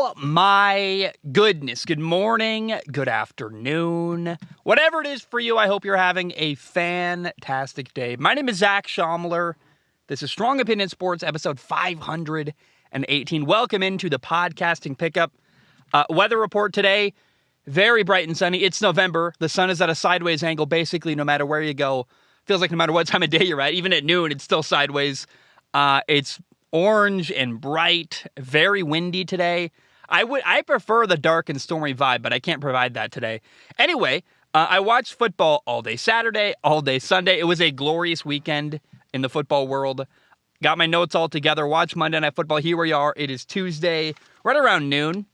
Oh my goodness. Good morning, good afternoon. Whatever it is for you, I hope you're having a fantastic day. My name is Zach Schaumler. This is Strong Opinion Sports, episode 518. Welcome into the podcasting pickup. Weather report today, very bright and sunny. It's November. The sun is at a sideways angle, basically, no matter where you go. Feels like no matter what time of day you're at, even at noon, it's still sideways. It's orange and bright, very windy today. I prefer the dark and stormy vibe, but I can't provide that today. Anyway, I watched football all day Saturday, all day Sunday. It was a glorious weekend in the football world. Got my notes all together, watched Monday Night Football. Here we are. It is Tuesday, right around noon.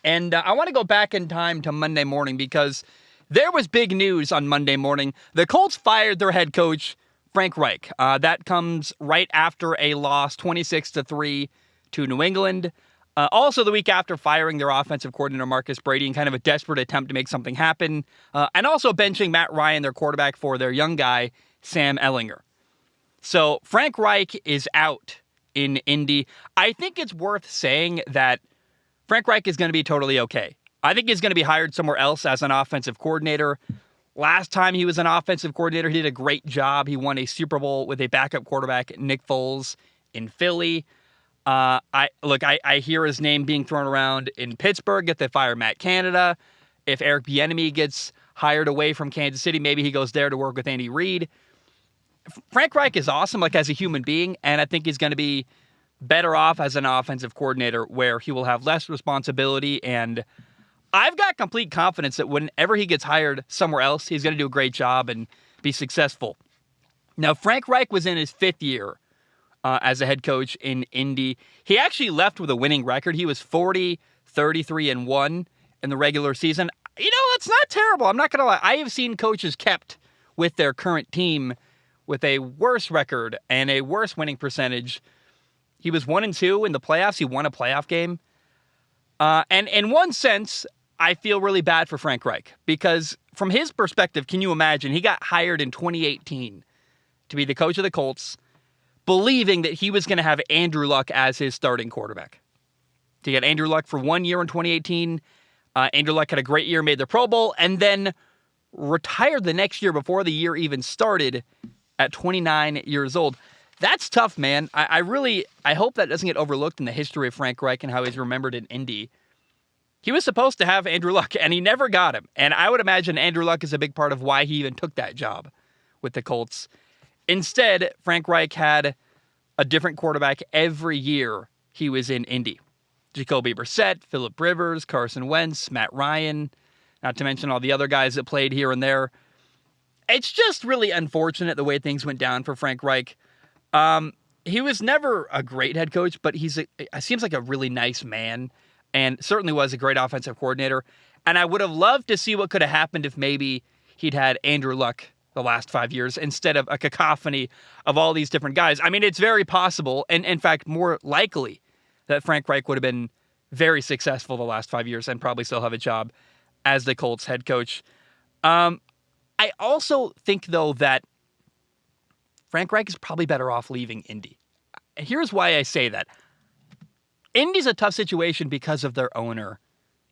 And I want to go back in time to Monday morning because there was big news on Monday morning. The Colts fired their head coach, Frank Reich. That comes right after a loss 26-3 to New England. Also the week after firing their offensive coordinator Marcus Brady in kind of a desperate attempt to make something happen. And also benching Matt Ryan, their quarterback, for their young guy, Sam Ehlinger. So Frank Reich is out in Indy. I think it's worth saying that Frank Reich is going to be totally okay. I think he's going to be hired somewhere else as an offensive coordinator. Last time he was an offensive coordinator, he did a great job. He won a Super Bowl with a backup quarterback, Nick Foles, in Philly. I hear his name being thrown around in Pittsburgh if they fire Matt Canada. If Eric Bieniemy gets hired away from Kansas City, maybe he goes there to work with Andy Reid. Frank Reich is awesome, as a human being, and I think he's going to be better off as an offensive coordinator where he will have less responsibility, and I've got complete confidence that whenever he gets hired somewhere else, he's going to do a great job and be successful. Now, Frank Reich was in his fifth year as a head coach in Indy. He actually left with a winning record. He was 40-33-1 in the regular season. You know, that's not terrible. I'm not going to lie. I have seen coaches kept with their current team with a worse record and a worse winning percentage. He was 1-2 in the playoffs. He won a playoff game. And in one sense, I feel really bad for Frank Reich because from his perspective, can you imagine? He got hired in 2018 to be the coach of the Colts, believing that he was going to have Andrew Luck as his starting quarterback. He got Andrew Luck for 1 year in 2018. Andrew Luck had a great year, made the Pro Bowl, and then retired the next year before the year even started at 29 years old. That's tough, man. I hope that doesn't get overlooked in the history of Frank Reich and how he's remembered in Indy. He was supposed to have Andrew Luck, and he never got him. And I would imagine Andrew Luck is a big part of why he even took that job with the Colts. Instead, Frank Reich had a different quarterback every year he was in Indy. Jacoby Brissett, Phillip Rivers, Carson Wentz, Matt Ryan, not to mention all the other guys that played here and there. It's just really unfortunate the way things went down for Frank Reich. He was never a great head coach, but he seems like a really nice man and certainly was a great offensive coordinator. And I would have loved to see what could have happened if maybe he'd had Andrew Luck the last 5 years instead of a cacophony of all these different guys. I mean, it's very possible, and in fact, more likely that Frank Reich would have been very successful the last 5 years and probably still have a job as the Colts head coach. I also think, though, that Frank Reich is probably better off leaving Indy. Here's why I say that. Indy's a tough situation because of their owner,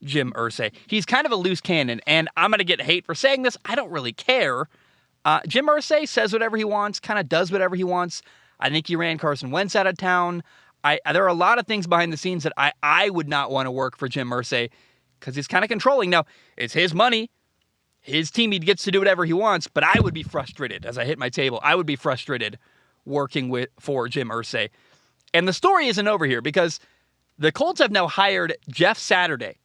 Jim Irsay. He's kind of a loose cannon, and I'm going to get hate for saying this. I don't really care. Jim Irsay says whatever he wants, kind of does whatever he wants. I think he ran Carson Wentz out of town. There are a lot of things behind the scenes that I would not want to work for Jim Irsay because he's kind of controlling. Now, it's his money. His team, he gets to do whatever he wants, but I would be frustrated as I hit my table. I would be frustrated working for Jim Irsay. And the story isn't over here because the Colts have now hired Jeff Saturday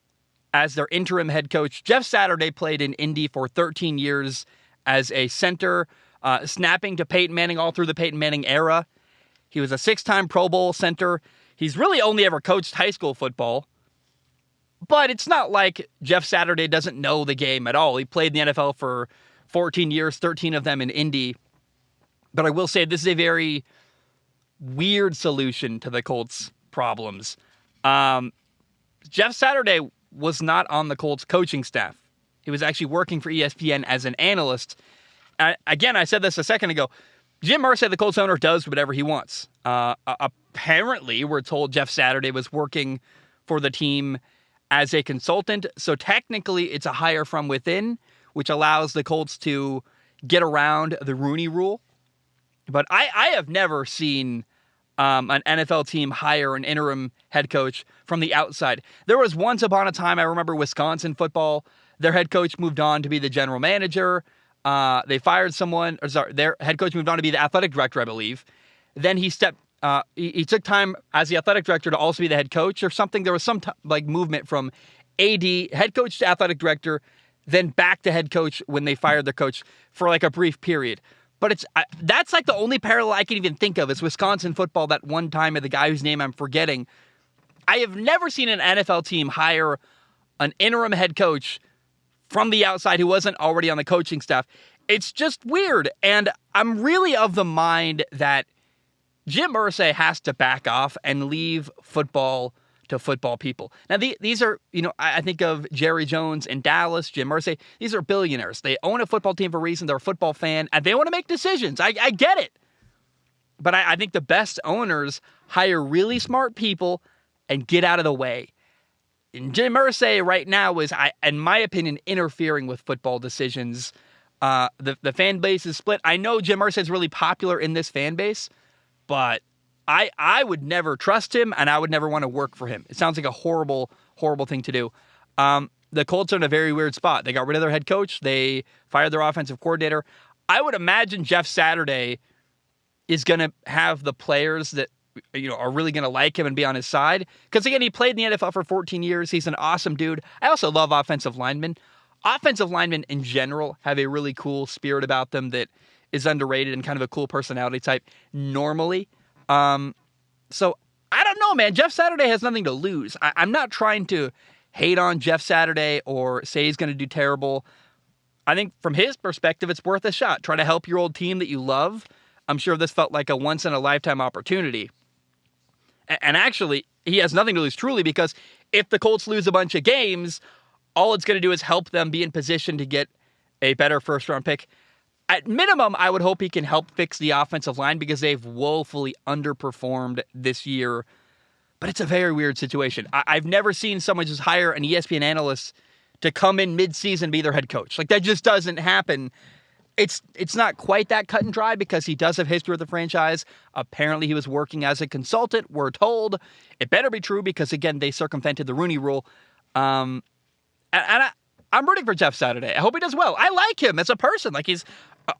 as their interim head coach. Jeff Saturday played in Indy for 13 years as a center, snapping to Peyton Manning all through the Peyton Manning era. He was a 6-time Pro Bowl center. He's really only ever coached high school football. But it's not like Jeff Saturday doesn't know the game at all. He played in the NFL for 14 years, 13 of them in Indy. But I will say this is a very weird solution to the Colts' problems. Jeff Saturday was not on the Colts coaching staff. He was actually working for ESPN as an analyst. Again, I said this a second ago. Jim Irsay, the Colts owner, does whatever he wants. Apparently, we're told Jeff Saturday was working for the team as a consultant. So technically, it's a hire from within, which allows the Colts to get around the Rooney Rule. But I have never seen an NFL team hire an interim head coach from the outside. There was once upon a time, I remember Wisconsin football, their head coach moved on to be the general manager. They fired someone, their head coach moved on to be the athletic director, I believe. Then he took time as the athletic director to also be the head coach or something. There was some movement from AD, head coach to athletic director, then back to head coach when they fired their coach for like a brief period. But that's like the only parallel I can even think of is Wisconsin football that one time of the guy whose name I'm forgetting. I have never seen an NFL team hire an interim head coach from the outside who wasn't already on the coaching staff. It's just weird. And I'm really of the mind that Jim Irsay has to back off and leave football to football people. Now, these are, I think of Jerry Jones in Dallas, Jim Irsay. These are billionaires. They own a football team for a reason. They're a football fan, and they want to make decisions. I get it. But I think the best owners hire really smart people and get out of the way. And Jim Irsay right now is, in my opinion, interfering with football decisions. The fan base is split. I know Jim Irsay is really popular in this fan base, but I would never trust him, and I would never want to work for him. It sounds like a horrible, horrible thing to do. The Colts are in a very weird spot. They got rid of their head coach. They fired their offensive coordinator. I would imagine Jeff Saturday is going to have the players that are really going to like him and be on his side. Because, again, he played in the NFL for 14 years. He's an awesome dude. I also love offensive linemen. Offensive linemen in general have a really cool spirit about them that is underrated and kind of a cool personality type normally. So I don't know, man. Jeff Saturday has nothing to lose. I'm not trying to hate on Jeff Saturday or say he's going to do terrible. I think from his perspective, it's worth a shot. Try to help your old team that you love. I'm sure this felt like a once-in-a-lifetime opportunity. And actually, he has nothing to lose truly, because if the Colts lose a bunch of games, all it's going to do is help them be in position to get a better first-round pick. At minimum, I would hope he can help fix the offensive line because they've woefully underperformed this year. But it's a very weird situation. I've never seen someone just hire an ESPN analyst to come in mid-season be their head coach. Like, that just doesn't happen. It's not quite that cut and dry because he does have history with the franchise. Apparently, he was working as a consultant, we're told. It better be true because, again, they circumvented the Rooney Rule. And I'm rooting for Jeff Saturday. I hope he does well. I like him as a person. Like, he's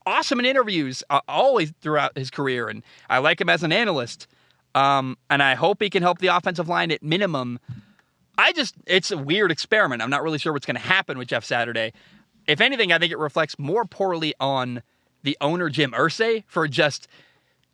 awesome in interviews always throughout his career, and I like him as an analyst. And I hope he can help the offensive line at minimum. It's a weird experiment. I'm not really sure what's going to happen with Jeff Saturday. If anything, I think it reflects more poorly on the owner, Jim Irsay, for just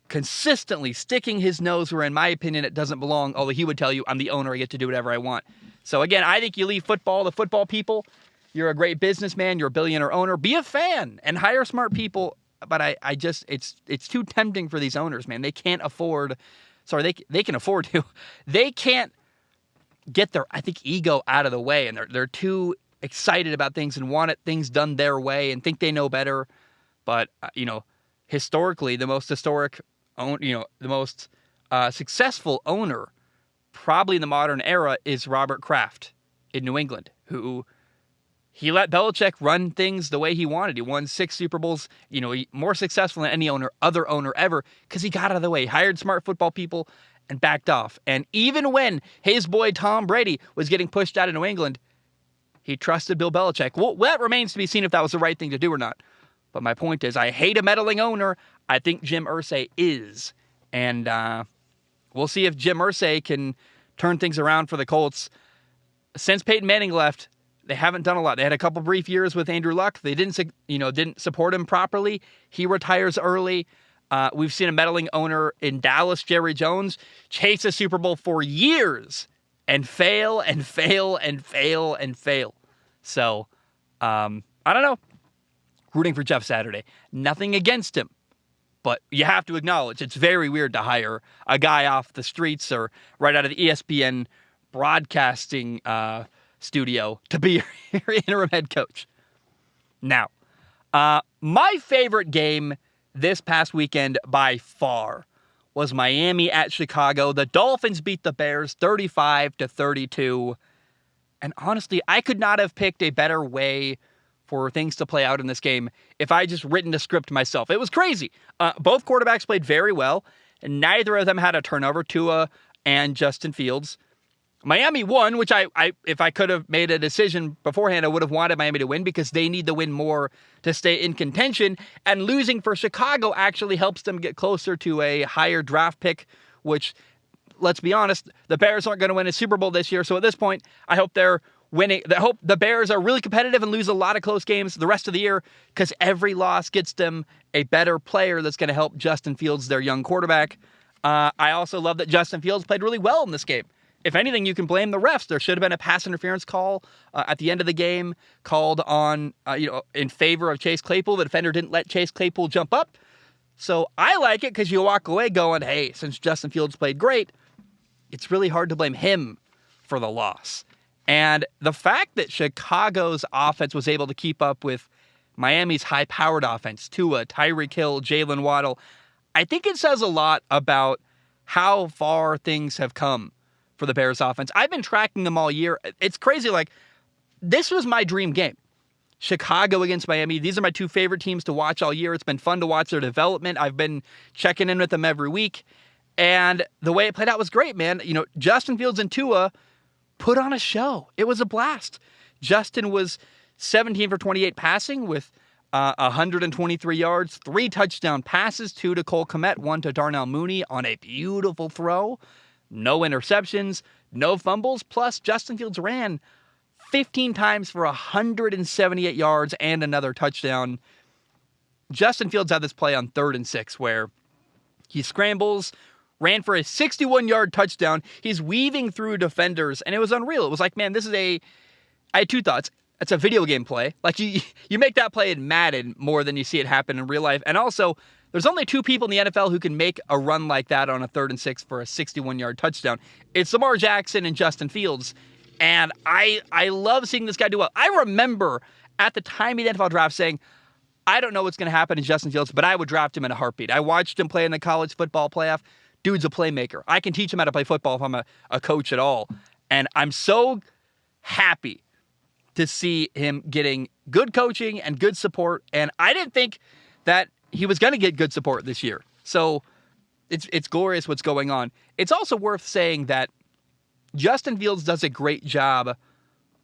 consistently sticking his nose where, in my opinion, it doesn't belong, although he would tell you, I'm the owner, I get to do whatever I want. So again, I think you leave football to football people. You're a great businessman, you're a billionaire owner, be a fan and hire smart people. But it's too tempting for these owners, man. They can't afford, they can afford to. They can't get their, I think, ego out of the way, and they're too excited about things and want things done their way and think they know better. But, historically, the most successful owner probably in the modern era is Robert Kraft in New England, who he let Belichick run things the way he wanted. He won 6 Super Bowls, more successful than any other owner ever, because he got out of the way. He hired smart football people and backed off. And even when his boy Tom Brady was getting pushed out of New England, he trusted Bill Belichick. Well, that remains to be seen if that was the right thing to do or not. But my point is, I hate a meddling owner. I think Jim Irsay is. And we'll see if Jim Irsay can turn things around for the Colts. Since Peyton Manning left, they haven't done a lot. They had a couple brief years with Andrew Luck. They didn't support him properly. He retires early. We've seen a meddling owner in Dallas, Jerry Jones, chase a Super Bowl for years and fail and fail and fail and fail. So, I don't know. Rooting for Jeff Saturday. Nothing against him. But you have to acknowledge it's very weird to hire a guy off the streets or right out of the ESPN broadcasting studio to be your interim head coach. Now, my favorite game this past weekend by far was Miami at Chicago. The Dolphins beat the Bears 35-32. And honestly, I could not have picked a better way for things to play out in this game if I just written a script myself. It was crazy. Both quarterbacks played very well, and neither of them had a turnover, Tua and Justin Fields. Miami won, which I if I could have made a decision beforehand, I would have wanted Miami to win because they need to win more to stay in contention. And losing for Chicago actually helps them get closer to a higher draft pick, which, let's be honest, the Bears aren't going to win a Super Bowl this year. So at this point, I hope they're winning. I hope the Bears are really competitive and lose a lot of close games the rest of the year because every loss gets them a better player that's going to help Justin Fields, their young quarterback. I also love that Justin Fields played really well in this game. If anything, you can blame the refs. There should have been a pass interference call at the end of the game called on, in favor of Chase Claypool. The defender didn't let Chase Claypool jump up. So I like it because you walk away going, hey, since Justin Fields played great, it's really hard to blame him for the loss. And the fact that Chicago's offense was able to keep up with Miami's high-powered offense, Tua, Tyreek Hill, Jalen Waddle, I think it says a lot about how far things have come for the Bears offense. I've been tracking them all year. It's crazy. Like, this was my dream game. Chicago against Miami. These are my two favorite teams to watch all year. It's been fun to watch their development. I've been checking in with them every week. And the way it played out was great, man. Justin Fields and Tua put on a show. It was a blast. Justin was 17 for 28 passing with 123 yards, 3 touchdown passes, 2 to Cole Kmet, 1 to Darnell Mooney on a beautiful throw. No interceptions, no fumbles. Plus, Justin Fields ran 15 times for 178 yards and another touchdown. Justin Fields had this play on 3rd and 6 where he scrambles, ran for a 61-yard touchdown. He's weaving through defenders, and it was unreal. It was like, man, I had 2 thoughts. It's a video game play. Like, you make that play in Madden more than you see it happen in real life. And also, there's only 2 people in the NFL who can make a run like that on a 3rd and 6 for a 61-yard touchdown. It's Lamar Jackson and Justin Fields. And I love seeing this guy do well. I remember at the time of the NFL draft saying, I don't know what's going to happen to Justin Fields, but I would draft him in a heartbeat. I watched him play in the college football playoff. Dude's a playmaker. I can teach him how to play football if I'm a coach at all. And I'm so happy to see him getting good coaching and good support. And I didn't think that he was going to get good support this year. So it's glorious what's going on. It's also worth saying that Justin Fields does a great job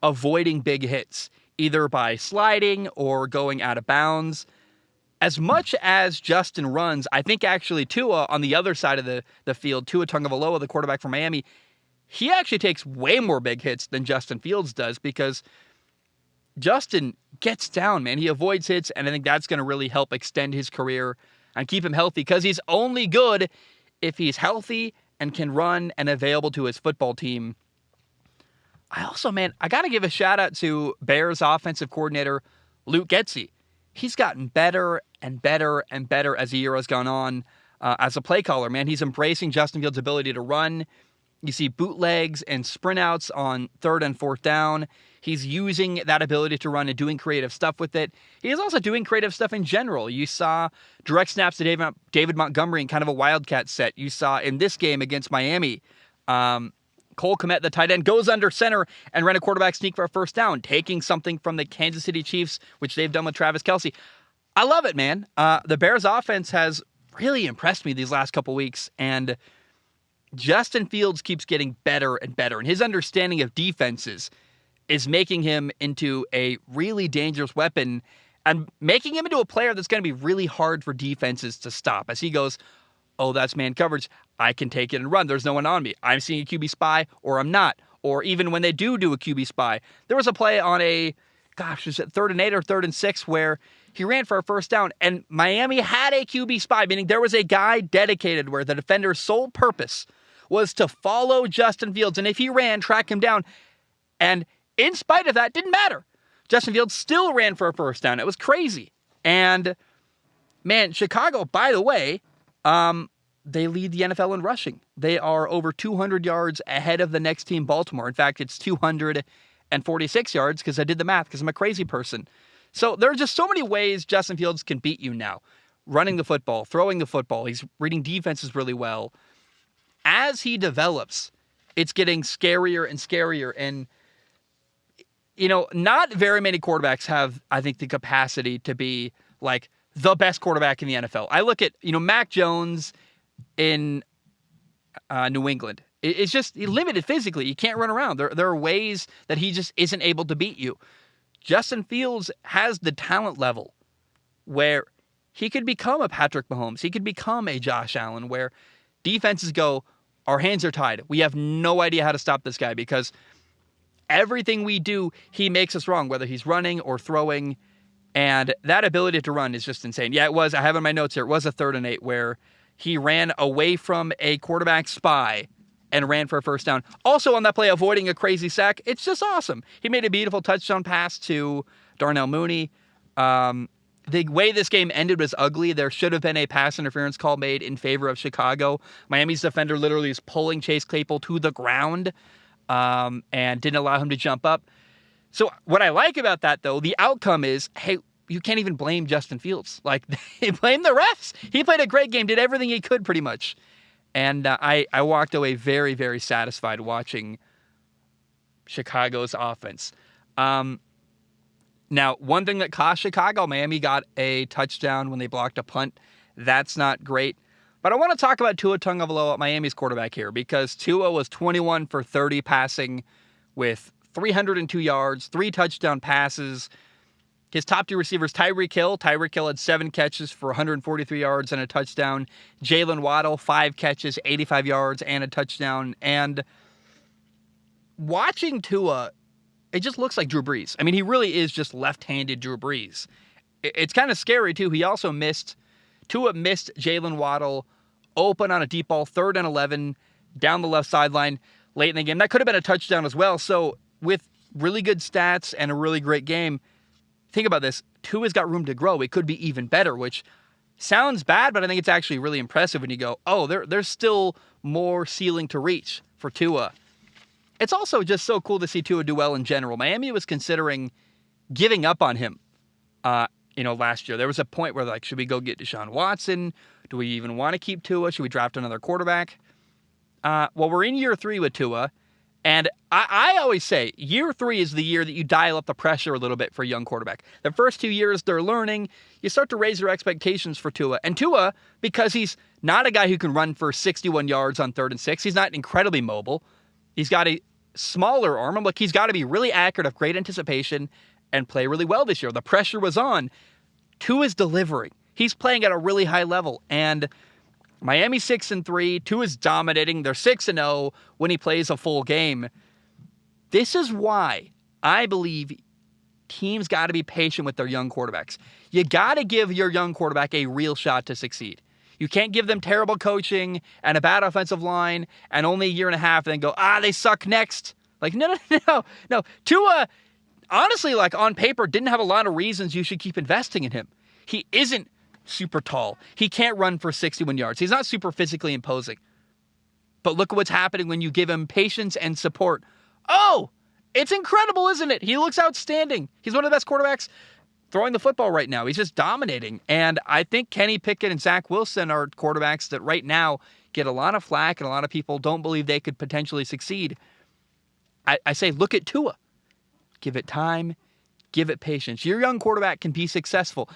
avoiding big hits, either by sliding or going out of bounds. As much as Justin runs, I think actually Tua on the other side of the field, Tua Tagovailoa, the quarterback from Miami, he actually takes way more big hits than Justin Fields does because Justin gets down, man. He avoids hits, and I think that's going to really help extend his career and keep him healthy because he's only good if he's healthy and can run and available to his football team. I got to give a shout out to Bears offensive coordinator Luke Getsy. He's gotten better and better and better as the year has gone on as a play caller, man. He's embracing Justin Fields' ability to run. You see bootlegs and sprint outs on 3rd and 4th down. He's using that ability to run and doing creative stuff with it. He is also doing creative stuff in general. You saw direct snaps to David Montgomery in kind of a wildcat set. You saw in this game against Miami, Cole Kmet, the tight end, goes under center and ran a quarterback sneak for a 1st down, taking something from the Kansas City Chiefs, which they've done with Travis Kelce. I love it, man. The Bears offense has really impressed me these last couple weeks, and Justin Fields keeps getting better and better, and his understanding of defenses is making him into a really dangerous weapon and making him into a player that's going to be really hard for defenses to stop. As he goes, oh, that's man coverage. I can take it and run. There's no one on me. I'm seeing a QB spy or I'm not. Or even when they do a QB spy. There was a play on was it 3rd and 8 or 3rd and 6 where he ran for a 1st down and Miami had a QB spy, meaning there was a guy dedicated where the defender's sole purpose was to follow Justin Fields. And if he ran, track him down. And in spite of that, didn't matter. Justin Fields still ran for a 1st down. It was crazy. And, man, Chicago, by the way, they lead the NFL in rushing. They are over 200 yards ahead of the next team, Baltimore. In fact, it's 246 yards because I did the math because I'm a crazy person. So there are just so many ways Justin Fields can beat you now. running the football, throwing the football. He's reading defenses really well. As he develops, it's getting scarier and scarier. And, not very many quarterbacks have, I think, the capacity to be like the best quarterback in the NFL. I look at, Mac Jones in New England. It's just limited physically. You can't run around. There are ways that he just isn't able to beat you. Justin Fields has the talent level where he could become a Patrick Mahomes. He could become a Josh Allen, where defenses go, our hands are tied. We have no idea how to stop this guy because everything we do, he makes us wrong, whether he's running or throwing. And that ability to run is just insane. Yeah, I have in my notes here, it was a 3rd and 8 where he ran away from a quarterback spy and ran for a first down. Also on that play, avoiding a crazy sack. It's just awesome. He made a beautiful touchdown pass to Darnell Mooney. The way this game ended was ugly. There should have been a pass interference call made in favor of Chicago. Miami's defender literally is pulling Chase Claypool to the ground and didn't allow him to jump up. So what I like about that, though, the outcome is, hey, you can't even blame Justin Fields. Like, they blame the refs. He played a great game, did everything he could pretty much. And I walked away very, very satisfied watching Chicago's offense. Now, one thing that cost Chicago, Miami got a touchdown when they blocked a punt. That's not great. But I want to talk about Tua Tagovailoa, Miami's quarterback here, because Tua was 21 for 30 passing with 302 yards, 3 touchdown passes. His top 2 receivers, Tyreek Hill. Tyreek Hill had 7 catches for 143 yards and a touchdown. Jalen Waddle, 5 catches, 85 yards and a touchdown. And watching Tua, it just looks like Drew Brees. I mean, he really is just left-handed Drew Brees. It's kind of scary, too. Tua missed Jalen Waddle open on a deep ball, 3rd and 11, down the left sideline late in the game. That could have been a touchdown as well. So with really good stats and a really great game, think about this. Tua's got room to grow. It could be even better, which sounds bad, but I think it's actually really impressive when you go, oh, there's still more ceiling to reach for Tua. It's also just so cool to see Tua do well in general. Miami was considering giving up on him, last year. There was a point where, like, should we go get Deshaun Watson? Do we even want to keep Tua? Should we draft another quarterback? Well, we're in year 3 with Tua, and I always say year 3 is the year that you dial up the pressure a little bit for a young quarterback. The first 2 years, they're learning. You start to raise your expectations for Tua. And Tua, because he's not a guy who can run for 61 yards on 3rd and 6, he's not incredibly mobile. He's got a smaller arm. Look, he's got to be really accurate, have great anticipation, and play really well this year. The pressure was on. Tua's delivering. He's playing at a really high level. And Miami's 6-3. Tua's dominating. They're 6-0 when he plays a full game. This is why I believe teams got to be patient with their young quarterbacks. You got to give your young quarterback a real shot to succeed. You can't give them terrible coaching and a bad offensive line and only a year and a half and then go, they suck next. Like, no. Tua, honestly, like, on paper, didn't have a lot of reasons you should keep investing in him. He isn't super tall. He can't run for 61 yards. He's not super physically imposing. But look at what's happening when you give him patience and support. Oh, it's incredible, isn't it? He looks outstanding. He's one of the best quarterbacks throwing the football right now. He's just dominating. And I think Kenny Pickett and Zach Wilson are quarterbacks that right now get a lot of flack and a lot of people don't believe they could potentially succeed. I say, look at Tua. Give it time. Give it patience. Your young quarterback can be successful.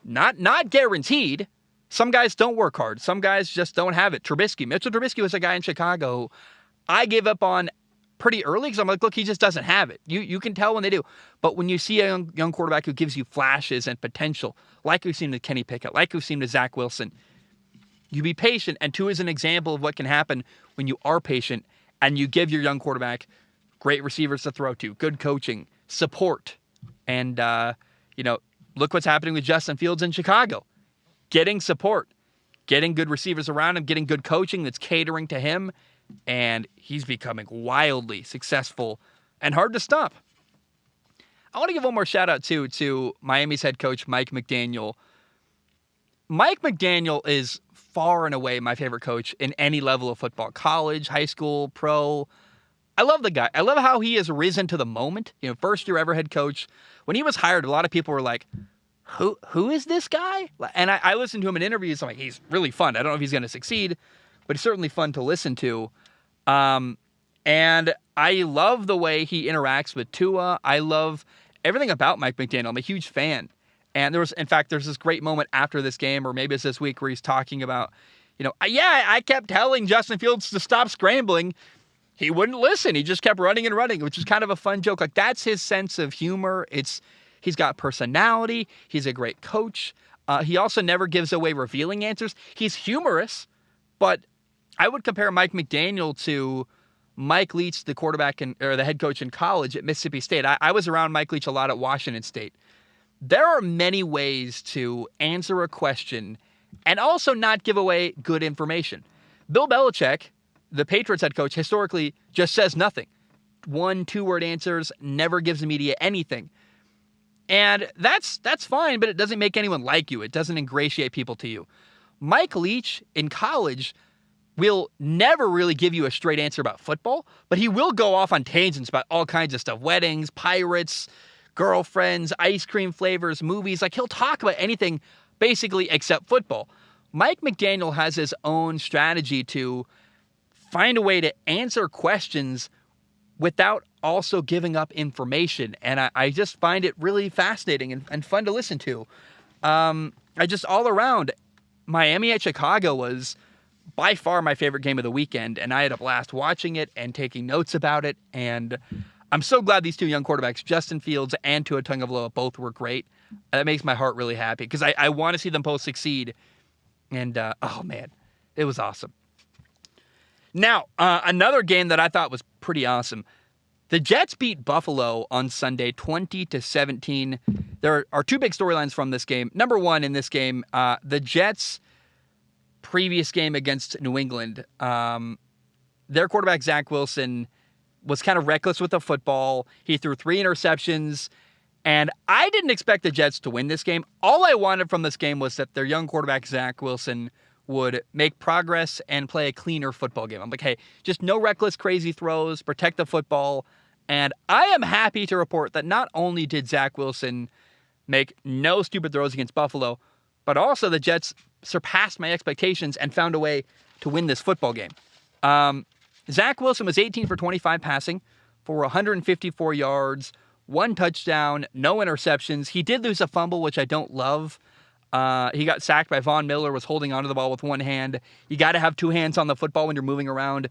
Not guaranteed. Some guys don't work hard. Some guys just don't have it. Mitchell Trubisky was a guy in Chicago I gave up on pretty early because I'm like, look, he just doesn't have it. You can tell when they do. But when you see a young quarterback who gives you flashes and potential, like we've seen with Kenny Pickett, like we've seen with Zach Wilson, you be patient. And Tua is an example of what can happen when you are patient and you give your young quarterback great receivers to throw to, good coaching, support. And, look what's happening with Justin Fields in Chicago. Getting support, getting good receivers around him, getting good coaching that's catering to him, and he's becoming wildly successful and hard to stop. I want to give one more shout out to Miami's head coach, Mike McDaniel. Mike McDaniel is far and away my favorite coach in any level of football, college, high school, pro. I love the guy. I love how he has risen to the moment. First year ever head coach. When he was hired, a lot of people were like, who is this guy? And I listened to him in interviews. I'm like, he's really fun. I don't know if he's going to succeed, but he's certainly fun to listen to. And I love the way he interacts with Tua. I love everything about Mike McDaniel. I'm a huge fan. And there's this great moment after this game, or maybe it's this week, where he's talking about, I kept telling Justin Fields to stop scrambling. He wouldn't listen. He just kept running and running, which is kind of a fun joke. Like, that's his sense of humor. He's got personality. He's a great coach. He also never gives away revealing answers. He's humorous, but I would compare Mike McDaniel to Mike Leach, the quarterback or the head coach in college at Mississippi State. I was around Mike Leach a lot at Washington State. There are many ways to answer a question and also not give away good information. Bill Belichick, the Patriots head coach, historically just says nothing. 1-2-word answers, never gives the media anything. And that's fine, but it doesn't make anyone like you. It doesn't ingratiate people to you. Mike Leach in college will never really give you a straight answer about football, but he will go off on tangents about all kinds of stuff. Weddings, pirates, girlfriends, ice cream flavors, movies. Like, he'll talk about anything basically except football. Mike McDaniel has his own strategy to find a way to answer questions without also giving up information. And I just find it really fascinating and fun to listen to. All around, Miami at Chicago was by far my favorite game of the weekend, and I had a blast watching it and taking notes about it. And I'm so glad these two young quarterbacks, Justin Fields and Tua Tagovailoa, both were great. That makes my heart really happy because I want to see them both succeed. And, oh man, it was awesome. Now, another game that I thought was pretty awesome. The Jets beat Buffalo on Sunday 20-17. There are two big storylines from this game. Number one, in this game, the Jets' previous game against New England, their quarterback, Zach Wilson, was kind of reckless with the football. He threw 3 interceptions, and I didn't expect the Jets to win this game. All I wanted from this game was that their young quarterback, Zach Wilson, would make progress and play a cleaner football game. I'm like, hey, just no reckless, crazy throws, protect the football. And I am happy to report that not only did Zach Wilson make no stupid throws against Buffalo, but also the Jets surpassed my expectations and found a way to win this football game. Zach Wilson was 18 for 25 passing for 154 yards, 1 touchdown, no interceptions. He did lose a fumble, which I don't love. He got sacked by Von Miller, was holding onto the ball with one hand. You got to have 2 hands on the football when you're moving around.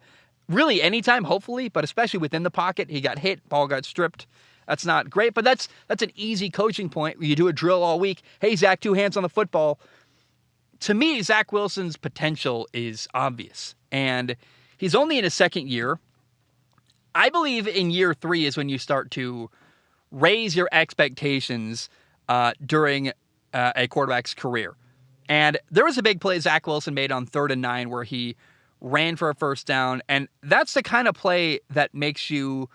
Really anytime, hopefully, but especially within the pocket. He got hit, ball got stripped. That's not great, but that's an easy coaching point. You do a drill all week. Hey, Zach, 2 hands on the football. To me, Zach Wilson's potential is obvious, and he's only in his second year. I believe in year 3 is when you start to raise your expectations during a quarterback's career. And there was a big play Zach Wilson made on 3rd and 9 where he ran for a first down, and that's the kind of play that makes you,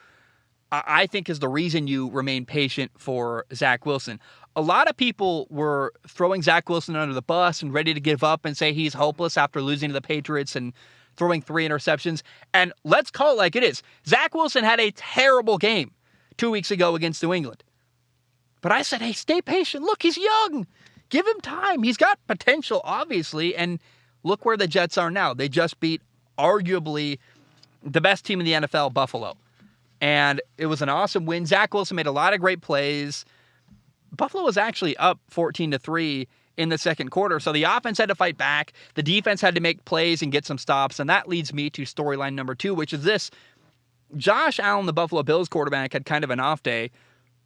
I think, is the reason you remain patient for Zach Wilson. A lot of people were throwing Zach Wilson under the bus and ready to give up and say he's hopeless after losing to the Patriots and throwing 3 interceptions. And let's call it like it is. Zach Wilson had a terrible game 2 weeks ago against New England. But I said, hey, stay patient. Look, he's young. Give him time. He's got potential, obviously. And look where the Jets are now. They just beat arguably the best team in the NFL, Buffalo. And it was an awesome win. Zach Wilson made a lot of great plays. Buffalo was actually up 14-3 in the second quarter. So the offense had to fight back. The defense had to make plays and get some stops. And that leads me to storyline number 2, which is this. Josh Allen, the Buffalo Bills quarterback, had kind of an off day.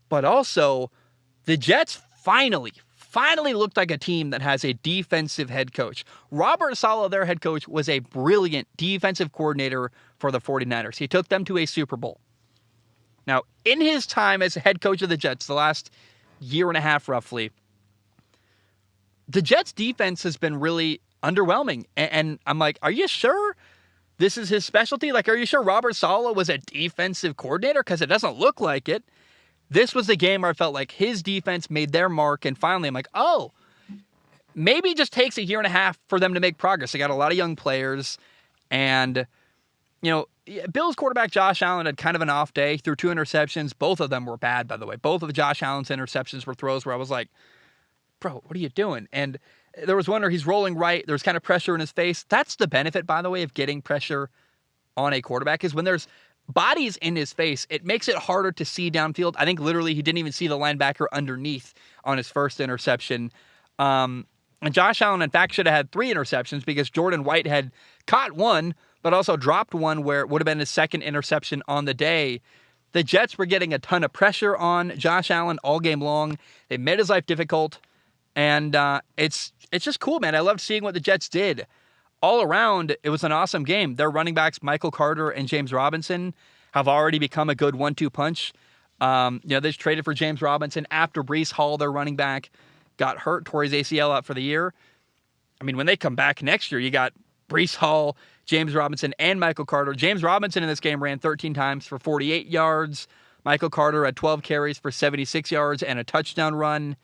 But also, the Jets finally looked like a team that has a defensive head coach. Robert Saleh, their head coach, was a brilliant defensive coordinator for the 49ers. He took them to a Super Bowl. Now, in his time as head coach of the Jets, the last year and a half roughly, the Jets defense has been really underwhelming. And I'm like, are you sure this is his specialty? Like, are you sure Robert Saleh was a defensive coordinator? Because it doesn't look like it. This was the game where I felt like his defense made their mark, and finally I'm like, oh, maybe it just takes a year and a half for them to make progress. They got a lot of young players, and, Bills quarterback Josh Allen had kind of an off day, threw 2 interceptions. Both of them were bad, by the way. Both of Josh Allen's interceptions were throws where I was like, bro, what are you doing? And there was one where he's rolling right. There's kind of pressure in his face. That's the benefit, by the way, of getting pressure on a quarterback, is when there's bodies in his face, it makes it harder to see downfield. I think literally he didn't even see the linebacker underneath on his first interception. And Josh Allen, in fact, should have had 3 interceptions because Jordan White had caught one, but also dropped one where it would have been his second interception on the day. The Jets were getting a ton of pressure on Josh Allen all game long. They made his life difficult. And it's just cool, man. I loved seeing what the Jets did. All around, it was an awesome game. Their running backs, Michael Carter and James Robinson, have already become a good 1-2 punch. They just traded for James Robinson after Breece Hall, their running back, got hurt, tore his ACL out for the year. I mean, when they come back next year, you got Breece Hall, James Robinson, and Michael Carter. James Robinson in this game ran 13 times for 48 yards. Michael Carter had 12 carries for 76 yards and a touchdown run.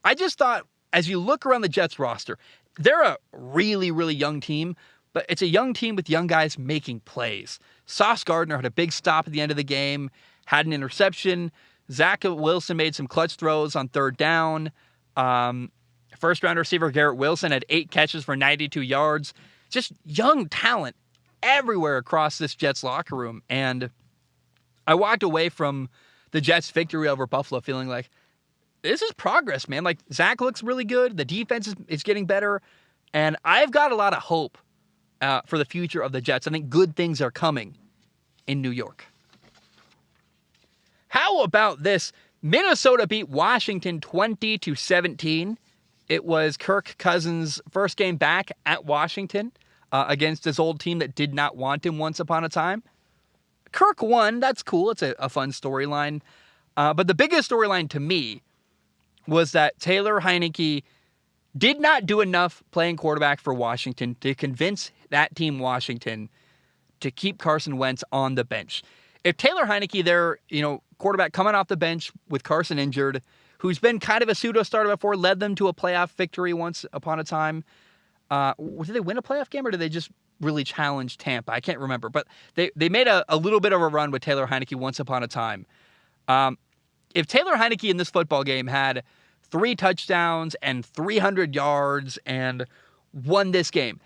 I just thought, as you look around the Jets roster, they're a really, really young team, but it's a young team with young guys making plays. Sauce Gardner had a big stop at the end of the game, had an interception. Zach Wilson made some clutch throws on third down. First-round receiver Garrett Wilson had 8 catches for 92 yards. Just young talent everywhere across this Jets locker room. And I walked away from the Jets' victory over Buffalo feeling like, this is progress, man. Like, Zach looks really good. The defense is getting better. And I've got a lot of hope for the future of the Jets. I think good things are coming in New York. How about this? Minnesota beat Washington 20-17. It was Kirk Cousins' first game back at Washington against his old team that did not want him once upon a time. Kirk won. That's cool. It's a fun storyline. But the biggest storyline to me was that Taylor Heinicke did not do enough playing quarterback for Washington to convince that team Washington to keep Carson Wentz on the bench. If Taylor Heinicke, their quarterback coming off the bench with Carson injured, who's been kind of a pseudo-starter before, led them to a playoff victory once upon a time. Did they win a playoff game or did they just really challenge Tampa? I can't remember. But they made a little bit of a run with Taylor Heinicke once upon a time. If Taylor Heinicke in this football game had 3 touchdowns and 300 yards and won this game,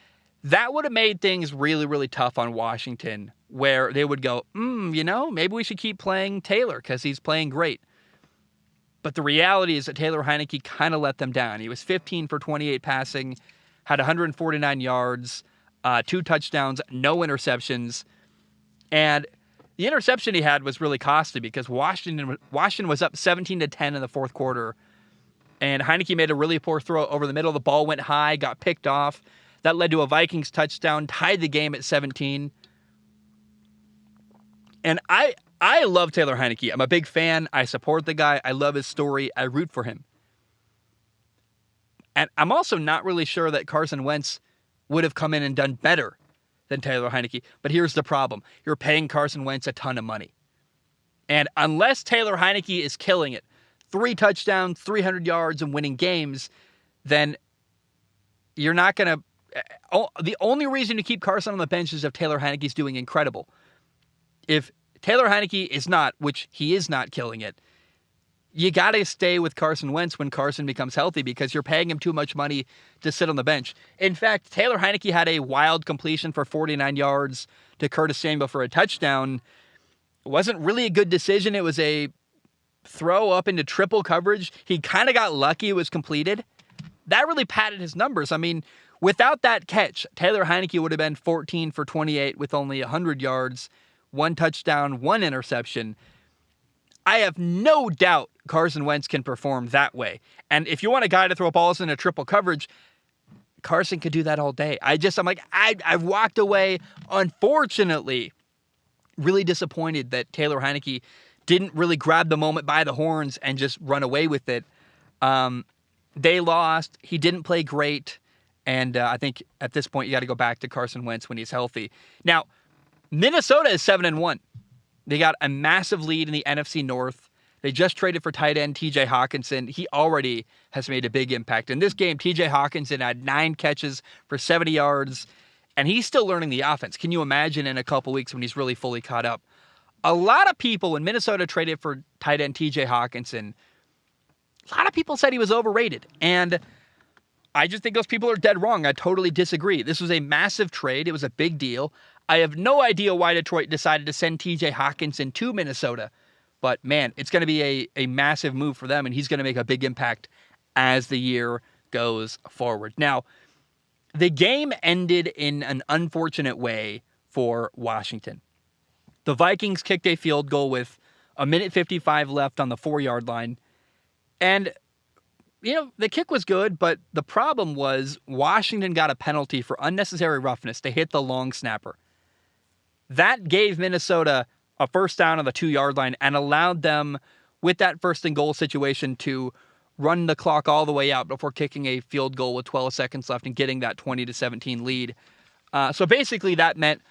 that would have made things really, really tough on Washington, where they would go, maybe we should keep playing Taylor because he's playing great. But the reality is that Taylor Heinicke kind of let them down. He was 15 for 28 passing, had 149 yards, 2 touchdowns, no interceptions. And the interception he had was really costly because Washington was up 17-10 in the fourth quarter. And Heinicke made a really poor throw over the middle. The ball went high, got picked off. That led to a Vikings touchdown, tied the game at 17. And I love Taylor Heinicke. I'm a big fan. I support the guy. I love his story. I root for him. And I'm also not really sure that Carson Wentz would have come in and done better than Taylor Heinicke. But here's the problem. You're paying Carson Wentz a ton of money. And unless Taylor Heinicke is killing it, 3 touchdowns, 300 yards, and winning games, then you're not going to... The only reason to keep Carson on the bench is if Taylor Heinicke's doing incredible. If Taylor Heinicke is not, which he is not killing it, you got to stay with Carson Wentz when Carson becomes healthy because you're paying him too much money to sit on the bench. In fact, Taylor Heinicke had a wild completion for 49 yards to Curtis Samuel for a touchdown. It wasn't really a good decision. It was a throw up into triple coverage. He kind of got lucky it was completed. That really padded his numbers. I mean, without that catch, Taylor Heinicke would have been 14 for 28 with only 100 yards, 1 touchdown, 1 interception. I have no doubt Carson Wentz can perform that way. And if you want a guy to throw balls in a triple coverage, Carson could do that all day. I've walked away, unfortunately, really disappointed that Taylor Heinicke didn't really grab the moment by the horns and just run away with it. They lost. He didn't play great. And I think at this point, you got to go back to Carson Wentz when he's healthy. Now, Minnesota is 7-1. They got a massive lead in the NFC North. They just traded for tight end TJ Hawkinson. He already has made a big impact. In this game, TJ Hawkinson had 9 catches for 70 yards, and he's still learning the offense. Can you imagine in a couple weeks when he's really fully caught up? A lot of people, when Minnesota traded for tight end TJ Hawkinson, A lot of people said he was overrated, and I just think those people are dead wrong. I totally disagree. This was a massive trade. It was a big deal. I have no idea why Detroit decided to send TJ Hawkinson to Minnesota, but man, it's going to be a massive move for them, and he's going to make a big impact as the year goes forward. Now, the game ended in an unfortunate way for Washington. The Vikings kicked a field goal with 1:55 left on the 4-yard line, and the kick was good, but the problem was Washington got a penalty for unnecessary roughness to hit the long snapper. That gave Minnesota a first down on the 2-yard line and allowed them, with that first and goal situation, to run the clock all the way out before kicking a field goal with 12 seconds left and getting that 20-17 lead. So basically that meant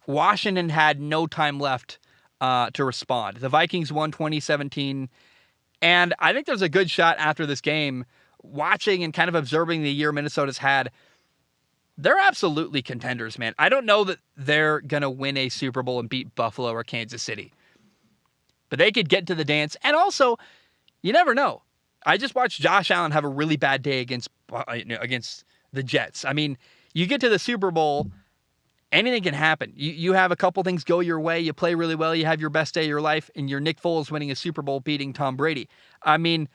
Washington had no time left to respond. The Vikings won 2017. And I think there's a good shot after this game, watching and kind of observing the year Minnesota's had. They're absolutely contenders, man. I don't know that they're going to win a Super Bowl and beat Buffalo or Kansas City, but they could get to the dance. And also, you never know. I just watched Josh Allen have a really bad day against the Jets. I mean, you get to the Super Bowl, anything can happen. You have a couple things go your way. You play really well. You have your best day of your life, and you're Nick Foles winning a Super Bowl beating Tom Brady. I mean,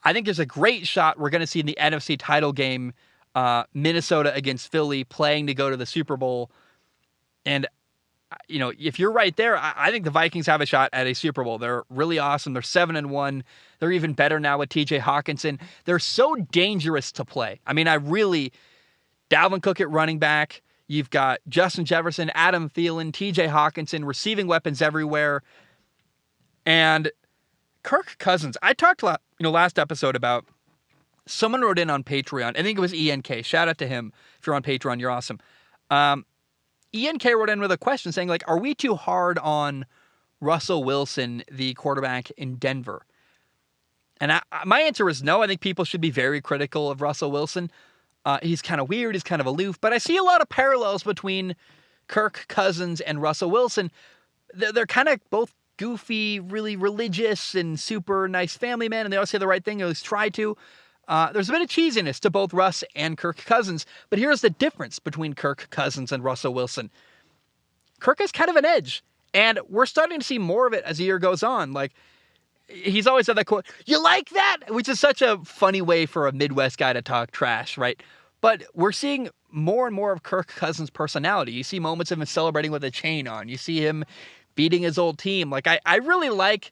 I think there's a great shot we're going to see in the NFC title game, Minnesota against Philly, playing to go to the Super Bowl. And, if you're right there, I think the Vikings have a shot at a Super Bowl. They're really awesome. They're 7-1. They're even better now with TJ Hawkinson. They're so dangerous to play. I mean, Dalvin Cook at running back. You've got Justin Jefferson, Adam Thielen, TJ Hawkinson, receiving weapons everywhere. And Kirk Cousins. I talked last episode about someone wrote in on Patreon. I think it was ENK. Shout out to him. If you're on Patreon, you're awesome. ENK wrote in with a question saying, are we too hard on Russell Wilson, the quarterback in Denver? And my answer is no. I think people should be very critical of Russell Wilson. He's kind of weird. He's kind of aloof. But I see a lot of parallels between Kirk Cousins and Russell Wilson. They're kind of both goofy, really religious, and super nice family men, and they always say the right thing, or at least try to. There's a bit of cheesiness to both Russ and Kirk Cousins, but here's the difference between Kirk Cousins and Russell Wilson. Kirk has kind of an edge, and we're starting to see more of it as the year goes on. He's always said that quote, "You like that?" Which is such a funny way for a Midwest guy to talk trash, right? But we're seeing more and more of Kirk Cousins' personality. You see moments of him celebrating with a chain on. You see him beating his old team. I really like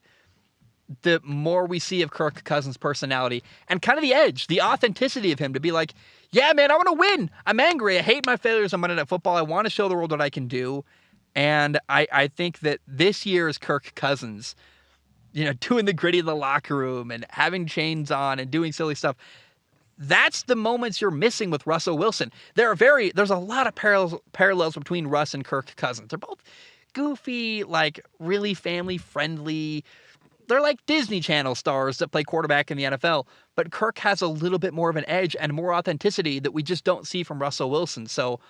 the more we see of Kirk Cousins' personality and kind of the edge, the authenticity of him to be like, yeah, man, I want to win. I'm angry. I hate my failures on Monday Night Football. I want to show the world what I can do. And I think that this year's Kirk Cousins, doing the gritty of the locker room and having chains on and doing silly stuff, that's the moments you're missing with Russell Wilson. There's a lot of parallels between Russ and Kirk Cousins. They're both goofy, really family friendly. They're like Disney Channel stars that play quarterback in the NFL, but Kirk has a little bit more of an edge and more authenticity that we just don't see from Russell Wilson. So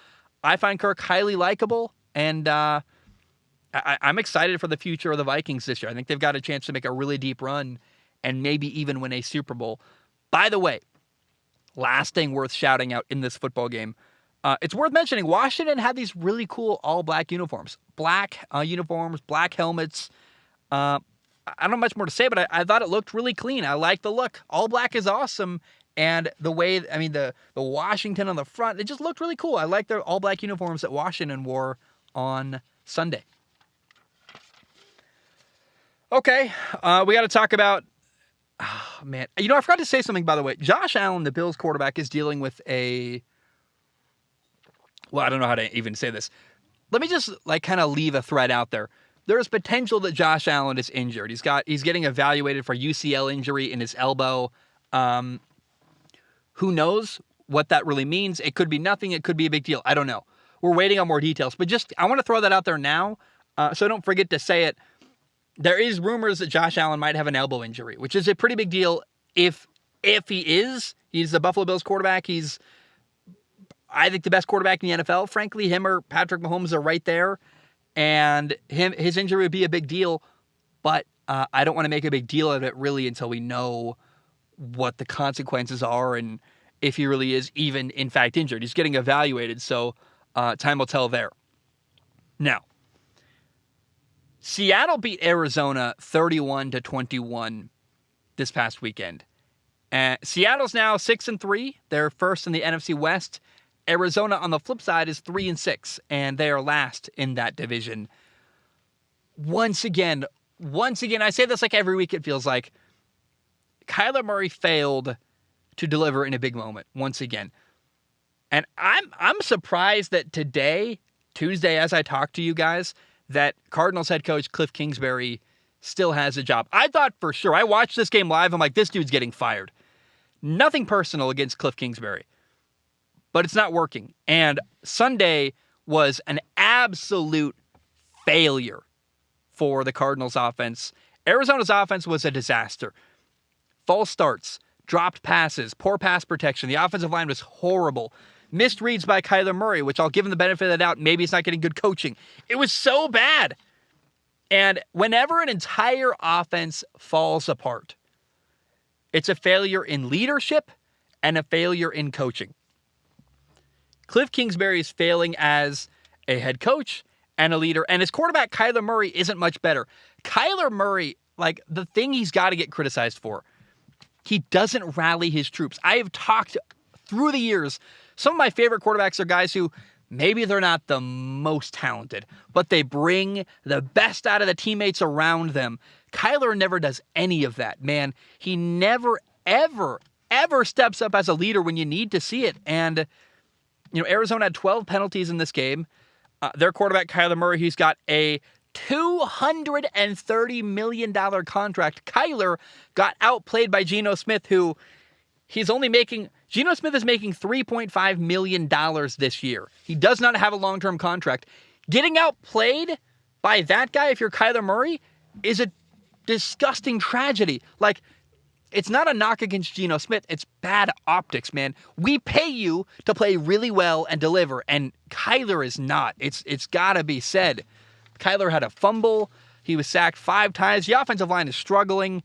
I find Kirk highly likable, and I'm excited for the future of the Vikings this year. I think they've got a chance to make a really deep run and maybe even win a Super Bowl. By the way, last thing worth shouting out in this football game, it's worth mentioning Washington had these really cool all-black uniforms. Black uniforms, black helmets. I don't have much more to say, but I thought it looked really clean. I like the look. All black is awesome. And the way, the Washington on the front, it just looked really cool. I like their all black uniforms that Washington wore on Sunday. Okay, we got to talk about, I forgot to say something, by the way. Josh Allen, the Bills quarterback, is dealing with I don't know how to even say this. Let me just kind of leave a thread out there. There's potential that Josh Allen is injured. He's getting evaluated for UCL injury in his elbow. Who knows what that really means? It could be nothing. It could be a big deal. I don't know. We're waiting on more details. But I want to throw that out there now, so don't forget to say it. There is rumors that Josh Allen might have an elbow injury, which is a pretty big deal. If he is, he's the Buffalo Bills quarterback. He's, I think, the best quarterback in the NFL. Frankly, him or Patrick Mahomes are right there. And his injury would be a big deal, but I don't want to make a big deal of it really until we know what the consequences are and if he really is even, in fact, injured. He's getting evaluated, so time will tell there. Now, Seattle beat Arizona 31-21 this past weekend. Seattle's now 6-3. They're first in the NFC West. Arizona, on the flip side, is 3-6, and they are last in that division. Once again, I say this like every week, it feels like, Kyler Murray failed to deliver in a big moment once again. And I'm surprised that today, Tuesday, as I talk to you guys, that Cardinals head coach Cliff Kingsbury still has a job. I thought for sure, I watched this game live, I'm like, this dude's getting fired. Nothing personal against Cliff Kingsbury, but it's not working. And Sunday was an absolute failure for the Cardinals offense. Arizona's offense was a disaster. False starts, dropped passes, poor pass protection. The offensive line was horrible. Missed reads by Kyler Murray, which I'll give him the benefit of the doubt. Maybe he's not getting good coaching. It was so bad. And whenever an entire offense falls apart, it's a failure in leadership and a failure in coaching. Cliff Kingsbury is failing as a head coach and a leader, and his quarterback, Kyler Murray, isn't much better. Kyler Murray, like, the thing he's got to get criticized for, he doesn't rally his troops. I have talked through the years, some of my favorite quarterbacks are guys who maybe they're not the most talented, but they bring the best out of the teammates around them. Kyler never does any of that, man. He never, ever, ever steps up as a leader when you need to see it. And, you know, Arizona had 12 penalties in this game. Their quarterback, Kyler Murray, he's got a $230 million contract. Kyler got outplayed by Geno Smith, who Geno Smith is making $3.5 million this year. He does not have a long-term contract. Getting outplayed by that guy, if you're Kyler Murray, is a disgusting tragedy. Like, it's not a knock against Geno Smith. It's bad optics, man. We pay you to play really well and deliver, and Kyler is not. It's got to be said. Kyler had a fumble. He was sacked 5 times. The offensive line is struggling.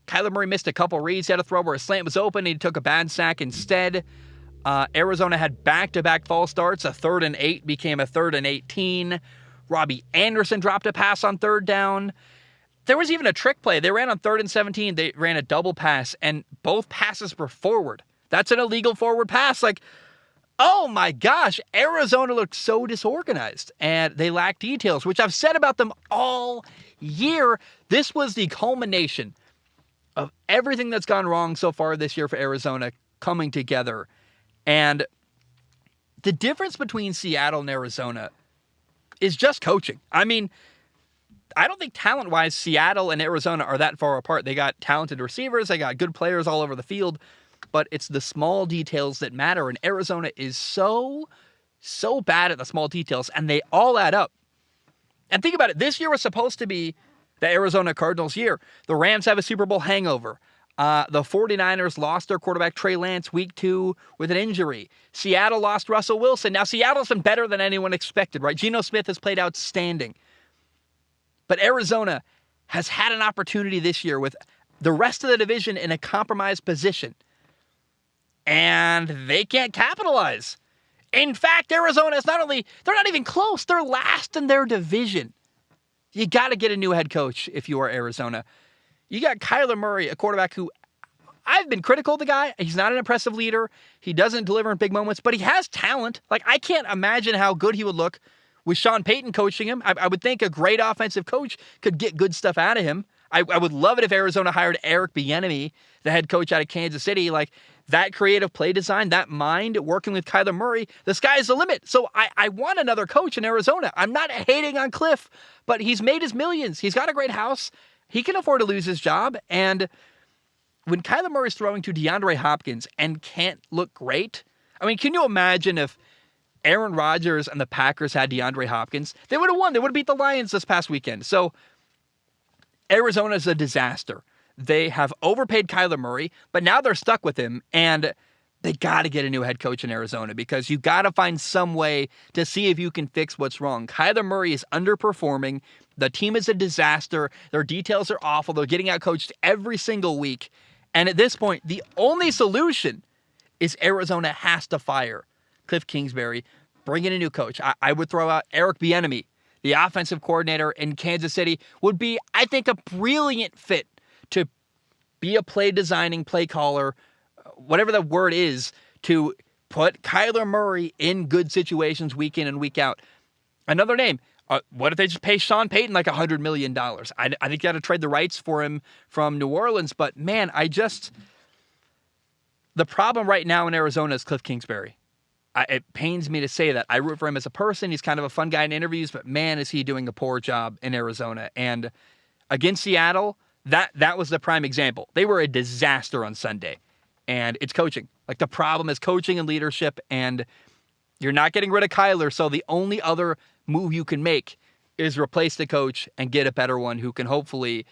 Kyler Murray missed a couple reads. He had a throw where a slant was open, and he took a bad sack instead. Arizona had back-to-back false starts. A 3rd and 8 became a 3rd and 18. Robbie Anderson dropped a pass on 3rd down. There was even a trick play. They ran on 3rd and 17. They ran a double pass, and both passes were forward. That's an illegal forward pass. Like, oh my gosh, Arizona looked so disorganized, and they lacked details, which I've said about them all year. This was the culmination of everything that's gone wrong so far this year for Arizona coming together. And the difference between Seattle and Arizona is just coaching. I mean, I don't think talent-wise Seattle and Arizona are that far apart. They got talented receivers. They got good players all over the field. But it's the small details that matter. And Arizona is so bad at the small details. And they all add up. And think about it. This year was supposed to be the Arizona Cardinals year. The Rams have a Super Bowl hangover. The 49ers lost their quarterback Trey Lance week 2 with an injury. Seattle lost Russell Wilson. Now, Seattle's been better than anyone expected, right? Geno Smith has played outstanding. But Arizona has had an opportunity this year with the rest of the division in a compromised position. And they can't capitalize. In fact, Arizona is they're not even close. They're last in their division. You got to get a new head coach if you are Arizona. You got Kyler Murray, a quarterback who I've been critical of the guy. He's not an impressive leader. He doesn't deliver in big moments, but he has talent. Like, I can't imagine how good he would look with Sean Payton coaching him. I would think a great offensive coach could get good stuff out of him. I would love it if Arizona hired Eric Bieniemy, the head coach out of Kansas City. Like, that creative play design, that mind working with Kyler Murray, the sky's the limit. So I want another coach in Arizona. I'm not hating on Cliff, but he's made his millions. He's got a great house. He can afford to lose his job. And when Kyler Murray's throwing to DeAndre Hopkins and can't look great, I mean, can you imagine if Aaron Rodgers and the Packers had DeAndre Hopkins? They would have won. They would have beat the Lions this past weekend. So Arizona is a disaster. They have overpaid Kyler Murray, but now they're stuck with him, and they got to get a new head coach in Arizona because you got to find some way to see if you can fix what's wrong. Kyler Murray is underperforming. The team is a disaster. Their details are awful. They're getting out coached every single week, And at this point, the only solution is Arizona has to fire Cliff Kingsbury, bring in a new coach. I would throw out Eric Bieniemy, the offensive coordinator in Kansas City, would be, I think, a brilliant fit to be a play designing, play caller, whatever the word is, to put Kyler Murray in good situations week in and week out. Another name. What if they just pay Sean Payton like $100 million? I think you got to trade the rights for him from New Orleans. But, man, the problem right now in Arizona is Cliff Kingsbury. It pains me to say that. I root for him as a person. He's kind of a fun guy in interviews, but, man, is he doing a poor job in Arizona. And against Seattle, that was the prime example. They were a disaster on Sunday. And it's coaching. Like, the problem is coaching and leadership, and you're not getting rid of Kyler, so the only other move you can make is replace the coach and get a better one who can hopefully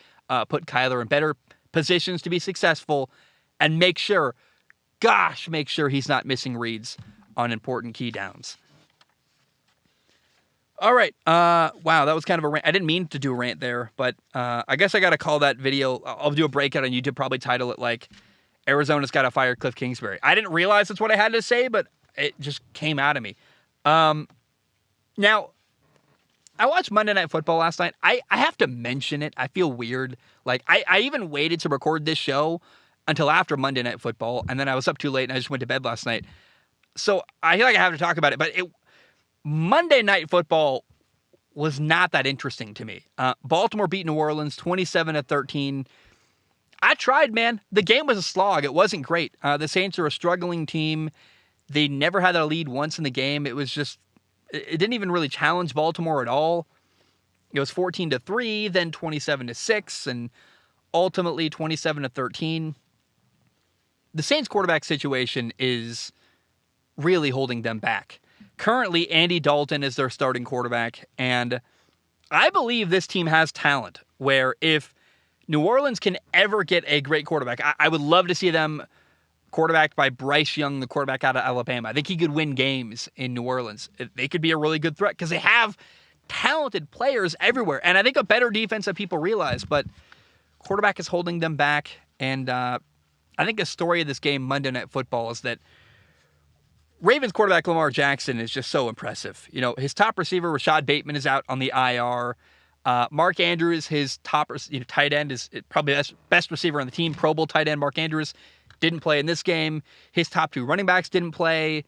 put Kyler in better positions to be successful and make sure he's not missing reads on important key downs. All right. Wow, that was kind of a rant. I didn't mean to do a rant there, but I guess I got to call that video. I'll do a breakout on YouTube, probably title it like Arizona's got to fire Cliff Kingsbury. I didn't realize that's what I had to say, but it just came out of me. Now, I watched Monday Night Football last night. I have to mention it. I feel weird. Like, I even waited to record this show until after Monday Night Football, and then I was up too late, and I just went to bed last night. So I feel like I have to talk about it, but Monday Night Football was not that interesting to me. Baltimore beat New Orleans 27-13. I tried, man. The game was a slog. It wasn't great. The Saints are a struggling team. They never had a lead once in the game. It was just, it didn't even really challenge Baltimore at all. It was 14-3, then 27-6, and ultimately 27-13. The Saints quarterback situation is really holding them back. Currently, Andy Dalton is their starting quarterback, and I believe this team has talent where if New Orleans can ever get a great quarterback, I would love to see them quarterbacked by Bryce Young, the quarterback out of Alabama. I think he could win games in New Orleans. They could be a really good threat because they have talented players everywhere, and I think a better defense than people realize, but quarterback is holding them back, and I think the story of this game, Monday Night Football, is that Ravens quarterback Lamar Jackson is just so impressive. You know, his top receiver, Rashad Bateman, is out on the IR. Mark Andrews, his top tight end, is probably the best receiver on the team. Pro Bowl tight end Mark Andrews didn't play in this game. His top two running backs didn't play.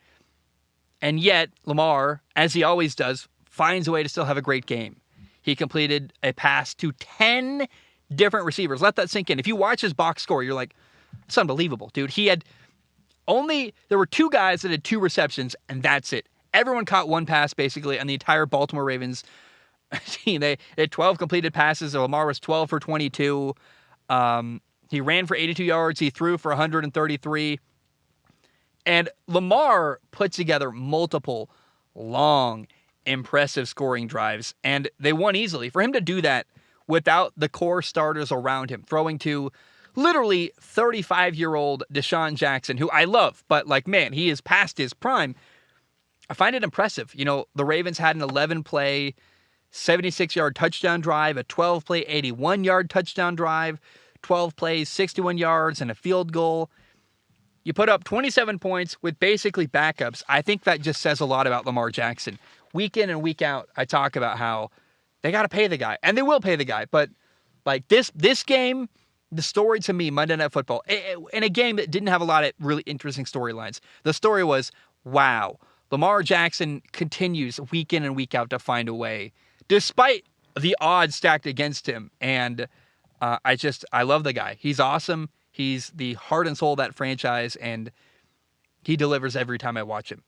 And yet, Lamar, as he always does, finds a way to still have a great game. He completed a pass to 10 different receivers. Let that sink in. If you watch his box score, you're like, it's unbelievable, dude. There were two guys that had 2 receptions, and that's it. Everyone caught one pass, basically, on the entire Baltimore Ravens team. They had 12 completed passes. Lamar was 12 for 22. He ran for 82 yards. He threw for 133. And Lamar put together multiple long, impressive scoring drives, and they won easily. For him to do that without the core starters around him, throwing to literally 35-year-old Deshaun Jackson, who I love, but man, he is past his prime. I find it impressive. You know, the Ravens had an 11-play, 76-yard touchdown drive, a 12-play, 81-yard touchdown drive, 12 plays, 61 yards, and a field goal. You put up 27 points with basically backups. I think that just says a lot about Lamar Jackson. Week in and week out, I talk about how they got to pay the guy, and they will pay the guy. But this game, the story to me, Monday Night Football, in a game that didn't have a lot of really interesting storylines, the story was, wow, Lamar Jackson continues week in and week out to find a way, despite the odds stacked against him. And I love the guy. He's awesome. He's the heart and soul of that franchise, and he delivers every time I watch him.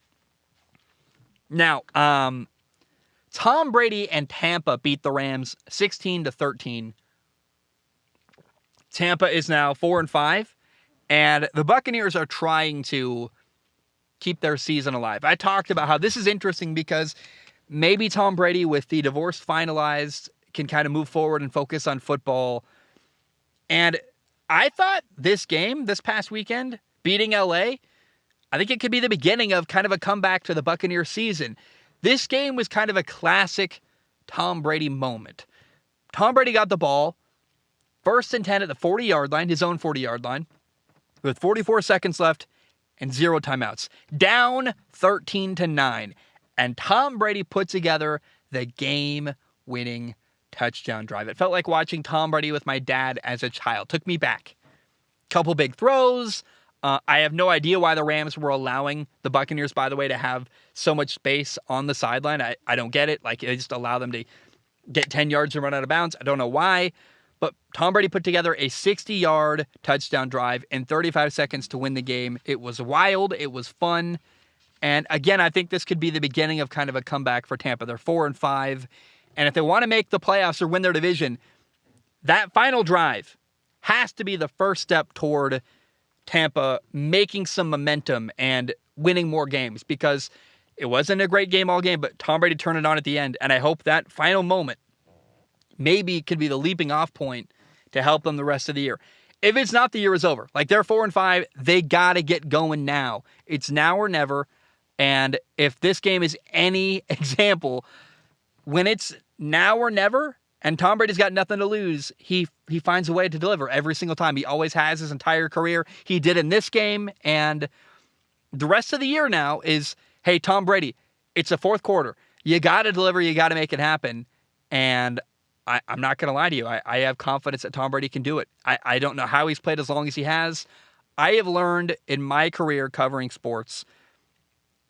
Now, Tom Brady and Tampa beat the Rams 16-13. Tampa is now 4-5, and the Buccaneers are trying to keep their season alive. I talked about how this is interesting because maybe Tom Brady, with the divorce finalized, can kind of move forward and focus on football. And I thought this game, this past weekend, beating LA, I think it could be the beginning of kind of a comeback to the Buccaneers season. This game was kind of a classic Tom Brady moment. Tom Brady got the ball, 1st and 10 at the 40-yard line, his own 40-yard line. with 44 seconds left and 0 timeouts. Down 13-9. And Tom Brady put together the game-winning touchdown drive. It felt like watching Tom Brady with my dad as a child. Took me back. Couple big throws. I have no idea why the Rams were allowing the Buccaneers, by the way, to have so much space on the sideline. I don't get it. Like, they just allow them to get 10 yards and run out of bounds. I don't know why. But Tom Brady put together a 60-yard touchdown drive in 35 seconds to win the game. It was wild. It was fun. And again, I think this could be the beginning of kind of a comeback for Tampa. They're 4-5. And if they want to make the playoffs or win their division, that final drive has to be the first step toward Tampa making some momentum and winning more games, because it wasn't a great game all game, but Tom Brady turned it on at the end. And I hope that final moment maybe could be the leaping off point to help them the rest of the year. If it's not, the year is over. Like, they're 4-5. They got to get going now. It's now or never. And if this game is any example, when it's now or never, and Tom Brady's got nothing to lose, he finds a way to deliver every single time. He always has his entire career. He did in this game, and the rest of the year now is, hey, Tom Brady, it's the fourth quarter. You got to deliver. You got to make it happen. And I'm not going to lie to you. I have confidence that Tom Brady can do it. I don't know how he's played as long as he has. I have learned in my career covering sports,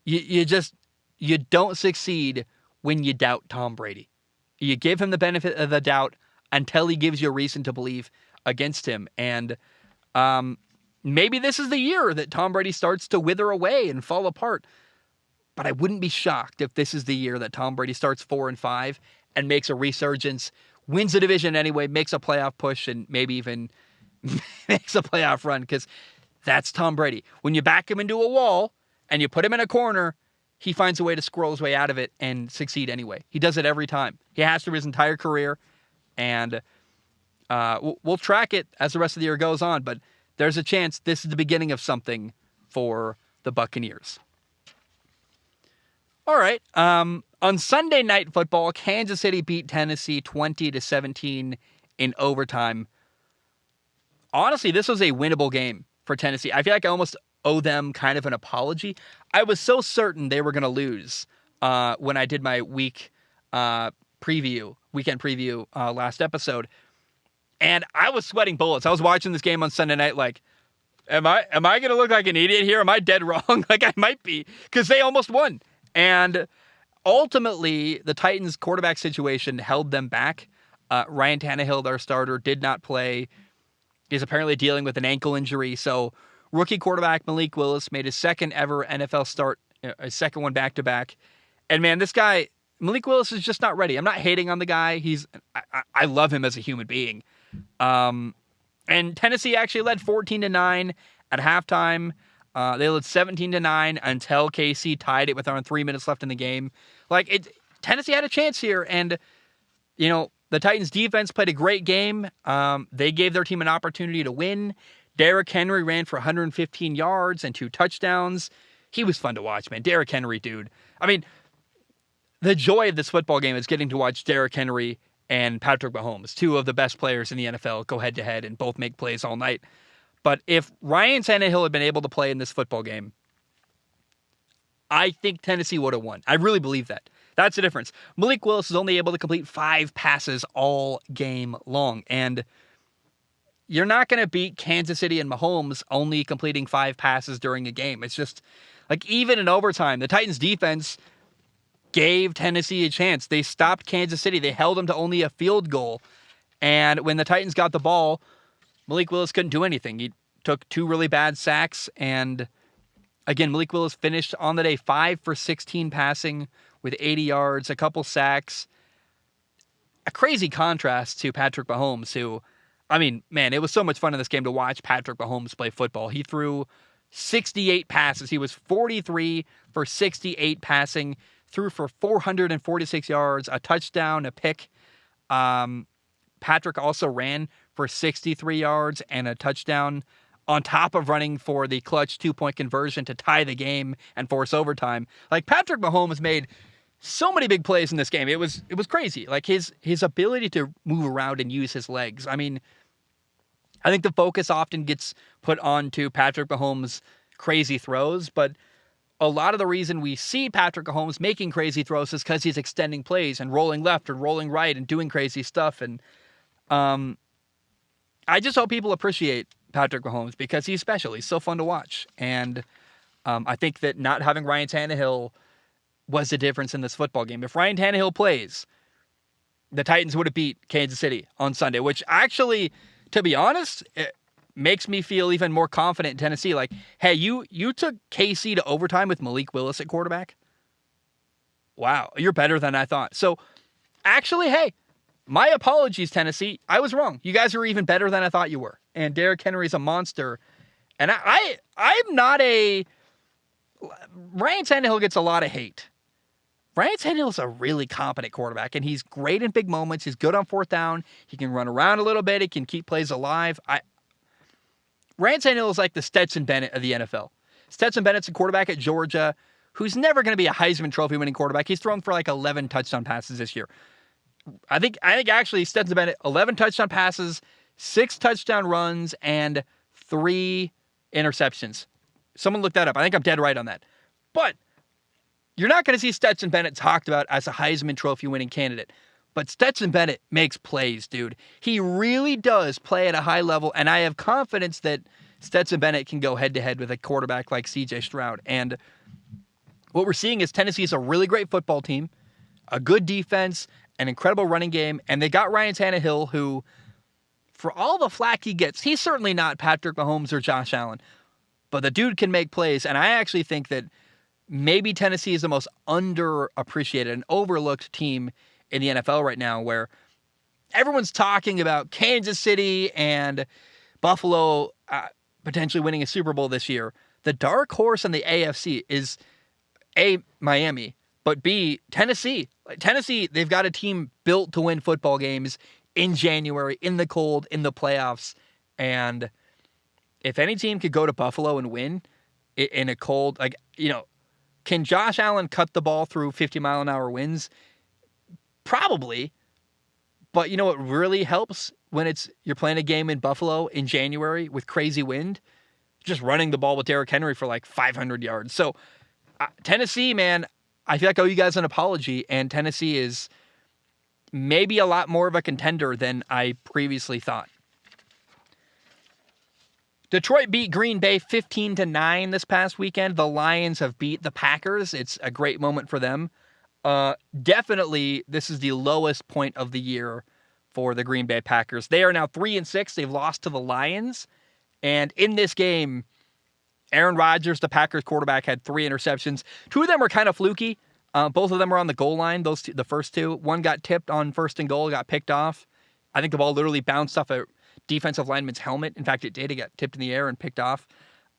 you don't succeed when you doubt Tom Brady. You give him the benefit of the doubt until he gives you a reason to believe against him. And maybe this is the year that Tom Brady starts to wither away and fall apart. But I wouldn't be shocked if this is the year that Tom Brady starts 4-5 and makes a resurgence, wins the division anyway, makes a playoff push, and maybe even makes a playoff run, because that's Tom Brady. When you back him into a wall and you put him in a corner, he finds a way to squirrel his way out of it and succeed anyway. He does it every time. He has through his entire career, and we'll track it as the rest of the year goes on, but there's a chance this is the beginning of something for the Buccaneers. All right. On Sunday Night Football, Kansas City beat Tennessee 20-17 in overtime. Honestly, this was a winnable game for Tennessee. I feel like I almost owe them kind of an apology. I was so certain they were going to lose when I did my weekend preview last episode. And I was sweating bullets. I was watching this game on Sunday night like, am I going to look like an idiot here? Am I dead wrong? Like, I might be, because they almost won. And ultimately, the Titans' quarterback situation held them back. Ryan Tannehill, their starter, did not play. He's apparently dealing with an ankle injury. So rookie quarterback Malik Willis made his second ever NFL start, a second one back-to-back. And man, this guy, Malik Willis, is just not ready. I'm not hating on the guy. I love him as a human being. And Tennessee actually led 14-9 at halftime. They led 17-9 until KC tied it with around 3 minutes left in the game. Tennessee had a chance here, and the Titans defense played a great game. They gave their team an opportunity to win. Derrick Henry ran for 115 yards and 2 touchdowns. He was fun to watch, man. Derrick Henry, dude. I mean, the joy of this football game is getting to watch Derrick Henry and Patrick Mahomes, 2 of the best players in the NFL, go head-to-head and both make plays all night. But if Ryan Tannehill had been able to play in this football game, I think Tennessee would have won. I really believe that. That's the difference. Malik Willis is only able to complete 5 passes all game long. And you're not going to beat Kansas City and Mahomes only completing 5 passes during a game. It's just, even in overtime, the Titans defense gave Tennessee a chance. They stopped Kansas City. They held them to only a field goal. And when the Titans got the ball, Malik Willis couldn't do anything. He took 2 really bad sacks. And again, Malik Willis finished on the day 5 for 16 passing with 80 yards, a couple sacks. A crazy contrast to Patrick Mahomes, who, it was so much fun in this game to watch Patrick Mahomes play football. He threw 68 passes. He was 43 for 68 passing, threw for 446 yards, a touchdown, a pick. Patrick also ran for 63 yards and a touchdown, on top of running for the clutch 2-point conversion to tie the game and force overtime. Patrick Mahomes made so many big plays in this game. It was crazy. His ability to move around and use his legs. I think the focus often gets put onto Patrick Mahomes' crazy throws, but a lot of the reason we see Patrick Mahomes making crazy throws is because he's extending plays and rolling left and rolling right and doing crazy stuff. And I just hope people appreciate Patrick Mahomes because he's special. He's so fun to watch. And I think that not having Ryan Tannehill was the difference in this football game. If Ryan Tannehill plays, the Titans would have beat Kansas City on Sunday, which actually, to be honest, it makes me feel even more confident in Tennessee. Like, hey, you took KC to overtime with Malik Willis at quarterback? Wow, you're better than I thought. So, actually, hey, my apologies, Tennessee. I was wrong. You guys are even better than I thought you were. And Derrick Henry's a monster. And I'm not a... Ryan Tannehill gets a lot of hate. Ryan Tannehill's a really competent quarterback, and he's great in big moments. He's good on fourth down. He can run around a little bit. He can keep plays alive. Ryan Tannehill is like the Stetson Bennett of the NFL. Stetson Bennett's a quarterback at Georgia who's never going to be a Heisman Trophy winning quarterback. He's thrown for like 11 touchdown passes this year. I think actually Stetson Bennett, 11 touchdown passes, 6 touchdown runs, and 3 interceptions. Someone look that up. I think I'm dead right on that. But you're not going to see Stetson Bennett talked about as a Heisman Trophy winning candidate. But Stetson Bennett makes plays, dude. He really does play at a high level, and I have confidence that Stetson Bennett can go head-to-head with a quarterback like C.J. Stroud. And what we're seeing is Tennessee is a really great football team, a good defense, an incredible running game, and they got Ryan Tannehill, who, for all the flack he gets, he's certainly not Patrick Mahomes or Josh Allen, but the dude can make plays, and I actually think that maybe Tennessee is the most underappreciated and overlooked team in the NFL right now, where everyone's talking about Kansas City and Buffalo potentially winning a Super Bowl this year. The dark horse in the AFC is A, Miami, but B, Tennessee. Tennessee, they've got a team built to win football games in January, in the cold, in the playoffs. And if any team could go to Buffalo and win in a cold, can Josh Allen cut the ball through 50-mile-an-hour winds? Probably. But you know what really helps when you're playing a game in Buffalo in January with crazy wind? Just running the ball with Derrick Henry for like 500 yards. So Tennessee, man, I feel like I owe you guys an apology, and Tennessee is maybe a lot more of a contender than I previously thought. Detroit beat Green Bay 15-9 this past weekend. The Lions have beat the Packers. It's a great moment for them. Definitely, this is the lowest point of the year for the Green Bay Packers. They are now 3-6. They've lost to the Lions. And in this game, Aaron Rodgers, the Packers quarterback, had 3 interceptions. 2 of them were kind of fluky. Both of them were on the goal line, the first 2. One got tipped on first and goal, got picked off. I think the ball literally bounced off a defensive lineman's helmet. In fact, it did. It got tipped in the air and picked off.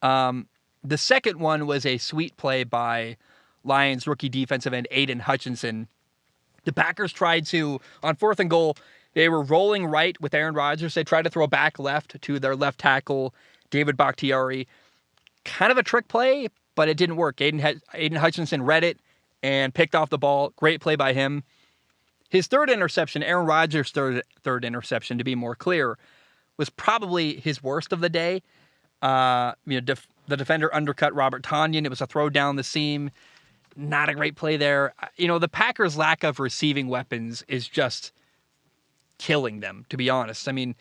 The second one was a sweet play by Lions rookie defensive end Aiden Hutchinson. The Packers tried to, on fourth and goal, they were rolling right with Aaron Rodgers. They tried to throw back left to their left tackle, David Bakhtiari. Kind of a trick play, but it didn't work. Aiden Hutchinson read it and picked off the ball. Great play by him. His third interception, Aaron Rodgers' third interception, to be more clear, was probably his worst of the day. The defender undercut Robert Tonyan. It was a throw down the seam. Not a great play there. The Packers' lack of receiving weapons is just killing them, to be honest. I mean,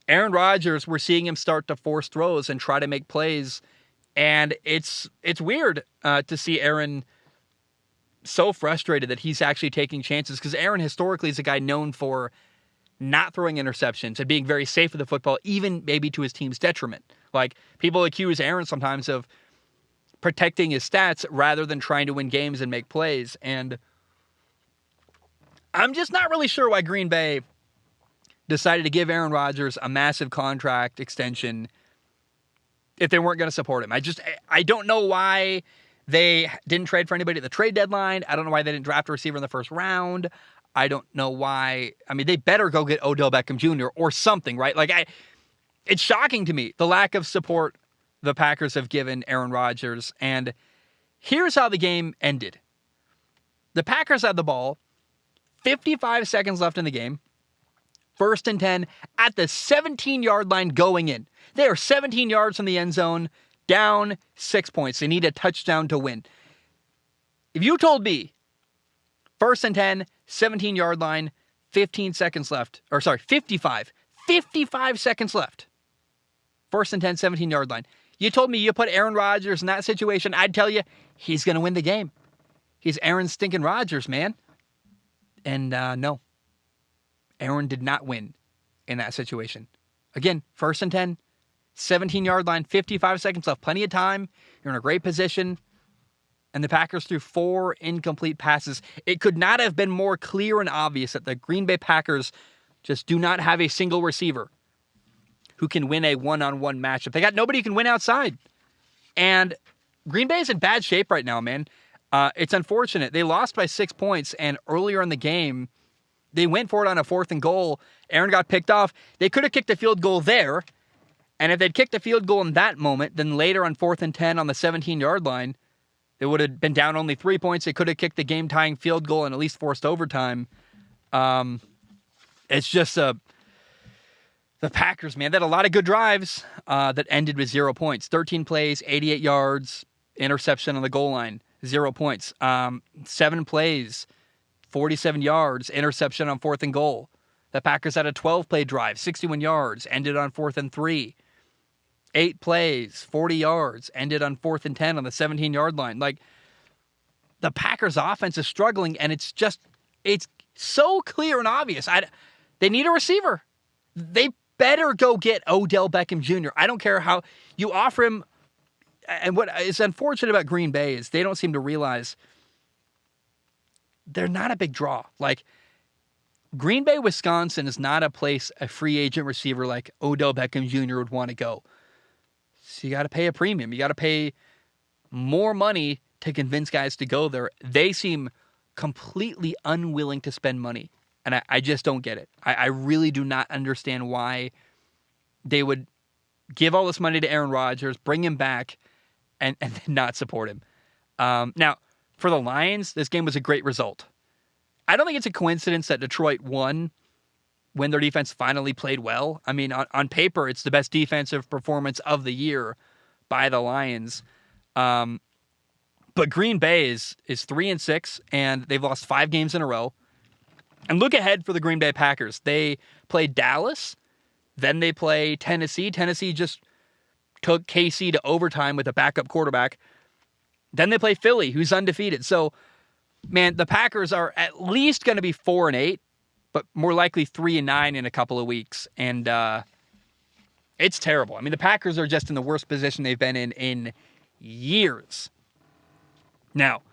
Aaron Rodgers, we're seeing him start to force throws and try to make plays, and it's weird to see Aaron so frustrated that he's actually taking chances, because Aaron historically is a guy known for not throwing interceptions and being very safe with the football, even maybe to his team's detriment. Like, people accuse Aaron sometimes of protecting his stats rather than trying to win games and make plays. And I'm just not really sure why Green Bay decided to give Aaron Rodgers a massive contract extension if they weren't going to support him. I don't know why they didn't trade for anybody at the trade deadline. I don't know why they didn't draft a receiver in the first round. I don't know why. I mean, they better go get Odell Beckham Jr. or something, right? It's shocking to me, the lack of support the Packers have given Aaron Rodgers. And here's how the game ended. The Packers had the ball, 55 seconds left in the game, first and 10 at the 17-yard line going in. They are 17 yards from the end zone, down 6 points. They need a touchdown to win. If you told me, first and 10, 17-yard line, 55 seconds left. First and 10, 17-yard line. You told me you put Aaron Rodgers in that situation, I'd tell you he's going to win the game. He's Aaron stinking Rodgers, man. And no, Aaron did not win in that situation. Again, first and 10, 17-yard line, 55 seconds left. Plenty of time. You're in a great position. And the Packers threw 4 incomplete passes. It could not have been more clear and obvious that the Green Bay Packers just do not have a single receiver who can win a one-on-one matchup. They got nobody who can win outside. And Green Bay is in bad shape right now, man. It's unfortunate. They lost by 6 points, and earlier in the game, they went for it on a 4th and goal. Aaron got picked off. They could have kicked a field goal there, and if they'd kicked a field goal in that moment, then later on 4th and 10 on the 17-yard line, they would have been down only 3 points. They could have kicked the game-tying field goal and at least forced overtime. It's just the Packers, man. They had a lot of good drives that ended with 0 points. 13 plays, 88 yards, interception on the goal line, 0 points. 7 plays, 47 yards, interception on 4th and goal. The Packers had a 12-play drive, 61 yards, ended on 4th and 3. 8 plays, 40 yards, ended on 4th and 10 on the 17-yard line. Like, the Packers' offense is struggling, and it's so clear and obvious. They need a receiver. They better go get Odell Beckham Jr. I don't care how you offer him. And what is unfortunate about Green Bay is they don't seem to realize they're not a big draw. Like, Green Bay, Wisconsin is not a place a free agent receiver like Odell Beckham Jr. would want to go. So you got to pay a premium. You got to pay more money to convince guys to go there. They seem completely unwilling to spend money. And I just don't get it. I really do not understand why they would give all this money to Aaron Rodgers, bring him back, and then not support him. Now, for the Lions, this game was a great result. I don't think it's a coincidence that Detroit won when their defense finally played well. I mean, on paper, it's the best defensive performance of the year by the Lions. But Green Bay is 3-6, and they've lost 5 games in a row. And look ahead for the Green Bay Packers. They play Dallas, then they play Tennessee. Tennessee just took KC to overtime with a backup quarterback. Then they play Philly, who's undefeated. So, man, the Packers are at least going to be 4-8, but more likely 3-9 in a couple of weeks. And it's terrible. I mean, the Packers are just in the worst position they've been in years. Now,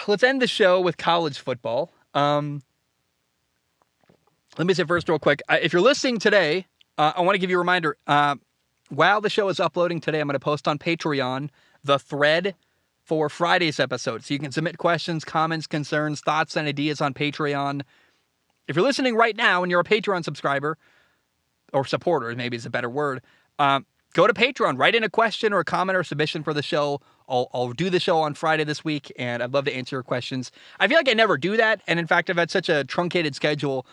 let's end the show with college football. Let me say first real quick, if you're listening today, I want to give you a reminder. While the show is uploading today, I'm going to post on Patreon the thread for Friday's episode. So you can submit questions, comments, concerns, thoughts, and ideas on Patreon. If you're listening right now and you're a Patreon subscriber, or supporter, maybe is a better word, go to Patreon, write in a question or a comment or submission for the show. I'll do the show on Friday this week, and I'd love to answer your questions. I feel like I never do that, and in fact, I've had such a truncated schedule.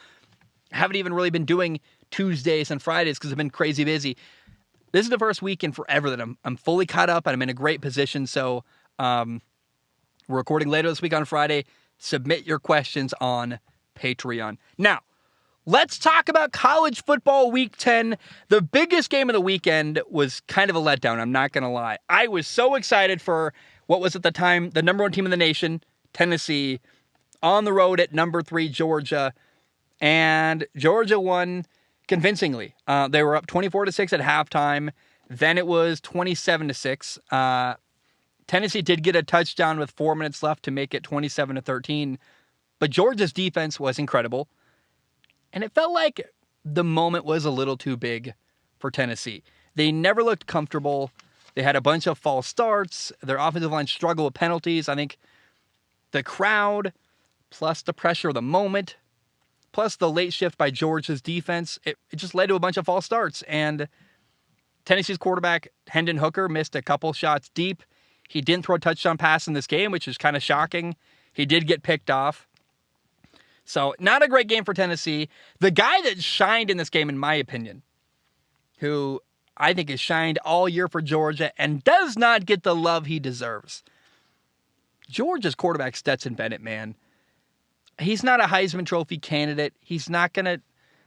I haven't even really been doing Tuesdays and Fridays because I've been crazy busy. This is the first week in forever that I'm fully caught up, and I'm in a great position, so we're recording later this week on Friday. Submit your questions on Patreon. Now, let's talk about college football week 10. The biggest game of the weekend was kind of a letdown, I'm not going to lie. I was so excited for what was at the time the number 1 team in the nation, Tennessee, on the road at number 3, Georgia. And Georgia won convincingly. They were up 24-6 at halftime. Then it was 27-6. Tennessee did get a touchdown with 4 minutes left to make it 27-13. But Georgia's defense was incredible. And it felt like the moment was a little too big for Tennessee. They never looked comfortable. They had a bunch of false starts. Their offensive line struggled with penalties. I think the crowd, plus the pressure of the moment, plus the late shift by Georgia's defense, it just led to a bunch of false starts. And Tennessee's quarterback, Hendon Hooker, missed a couple shots deep. He didn't throw a touchdown pass in this game, which is kind of shocking. He did get picked off. So not a great game for Tennessee. The guy that shined in this game, in my opinion, who I think has shined all year for Georgia and does not get the love he deserves. Georgia's quarterback, Stetson Bennett, man. He's not a Heisman Trophy candidate. He's not going to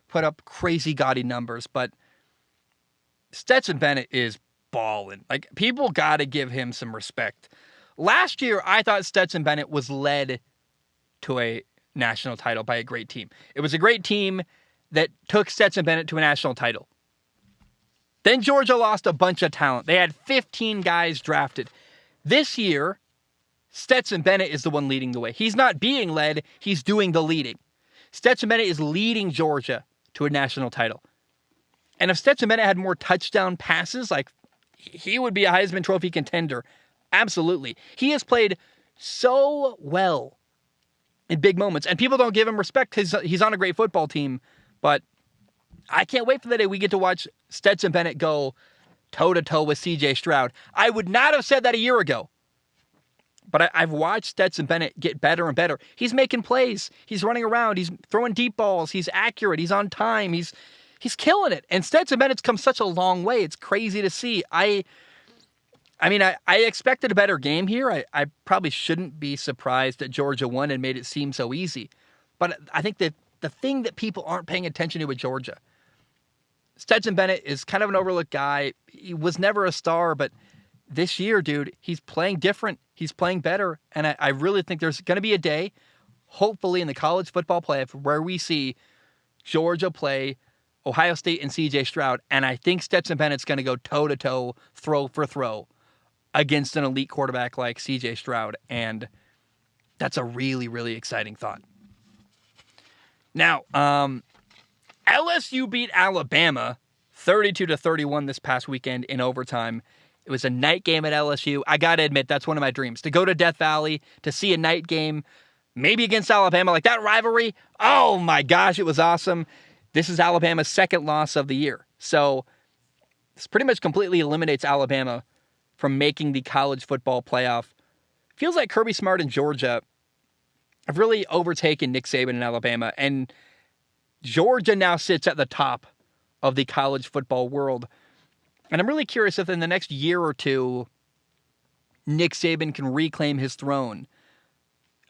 put up crazy gaudy numbers, but Stetson Bennett is balling. Like, people got to give him some respect. Last year, I thought Stetson Bennett was led to a national title by a great team. It was a great team that took Stetson Bennett to a national title. Then Georgia lost a bunch of talent. They had 15 guys drafted. This year, Stetson Bennett is the one leading the way. He's not being led, he's doing the leading. Stetson Bennett is leading Georgia to a national title. And if Stetson Bennett had more touchdown passes, like, he would be a Heisman Trophy contender. Absolutely. He has played so well in big moments. And people don't give him respect because he's on a great football team. But I can't wait for the day we get to watch Stetson Bennett go toe-to-toe with C.J. Stroud. I would not have said that a year ago. But I've watched Stetson Bennett get better and better. He's making plays. He's running around. He's throwing deep balls. He's accurate. He's on time. He's killing it. And Stetson Bennett's come such a long way. It's crazy to see. I expected a better game here. I probably shouldn't be surprised that Georgia won and made it seem so easy. But I think that the thing that people aren't paying attention to with Georgia, Stetson Bennett is kind of an overlooked guy. He was never a star, but this year, dude, he's playing different. He's playing better. And I really think there's going to be a day, hopefully in the college football playoff, where we see Georgia play Ohio State and C.J. Stroud. And I think Stetson Bennett's going to go toe-to-toe, throw for throw against an elite quarterback like C.J. Stroud. And that's a really, really exciting thought. Now, LSU beat Alabama 32-31 this past weekend in overtime. It was a night game at LSU. I got to admit, that's one of my dreams. To go to Death Valley, to see a night game, maybe against Alabama, like that rivalry. Oh my gosh, it was awesome. This is Alabama's second loss of the year. So this pretty much completely eliminates Alabama from making the college football playoff. Feels like Kirby Smart and Georgia have really overtaken Nick Saban in Alabama. And Georgia now sits at the top of the college football world. And I'm really curious if in the next year or two, Nick Saban can reclaim his throne.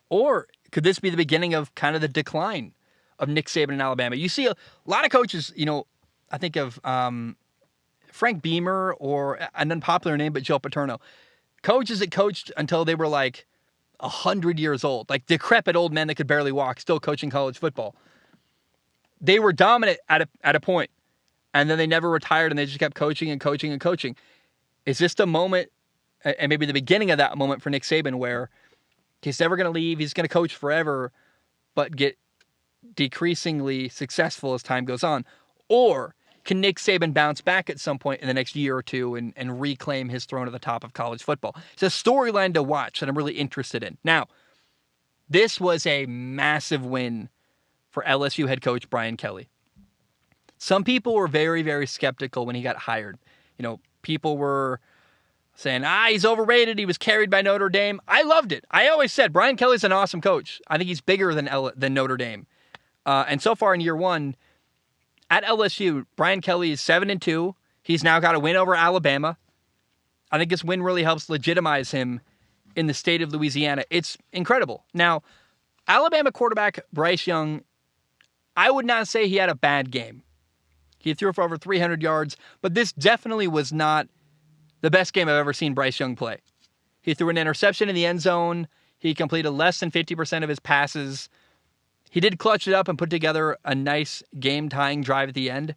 Or could this be the beginning of kind of the decline of Nick Saban in Alabama? You see a lot of coaches, I think of Frank Beamer, or an unpopular name, but Joe Paterno. Coaches that coached until they were like 100 years old, like decrepit old men that could barely walk, still coaching college football. They were dominant at a point. And then they never retired, and they just kept coaching and coaching and coaching. Is this the moment, and maybe the beginning of that moment for Nick Saban, where he's never going to leave, he's going to coach forever, but get decreasingly successful as time goes on? Or can Nick Saban bounce back at some point in the next year or two and reclaim his throne at the top of college football? It's a storyline to watch that I'm really interested in. Now, this was a massive win for LSU head coach Brian Kelly. Some people were very, very skeptical when he got hired. People were saying, he's overrated. He was carried by Notre Dame. I loved it. I always said Brian Kelly's an awesome coach. I think he's bigger than Notre Dame. And so far in year one, at LSU, Brian Kelly is 7-2. He's now got a win over Alabama. I think this win really helps legitimize him in the state of Louisiana. It's incredible. Now, Alabama quarterback Bryce Young, I would not say he had a bad game. He threw for over 300 yards, but this definitely was not the best game I've ever seen Bryce Young play. He threw an interception in the end zone. He completed less than 50% of his passes. He did clutch it up and put together a nice game-tying drive at the end.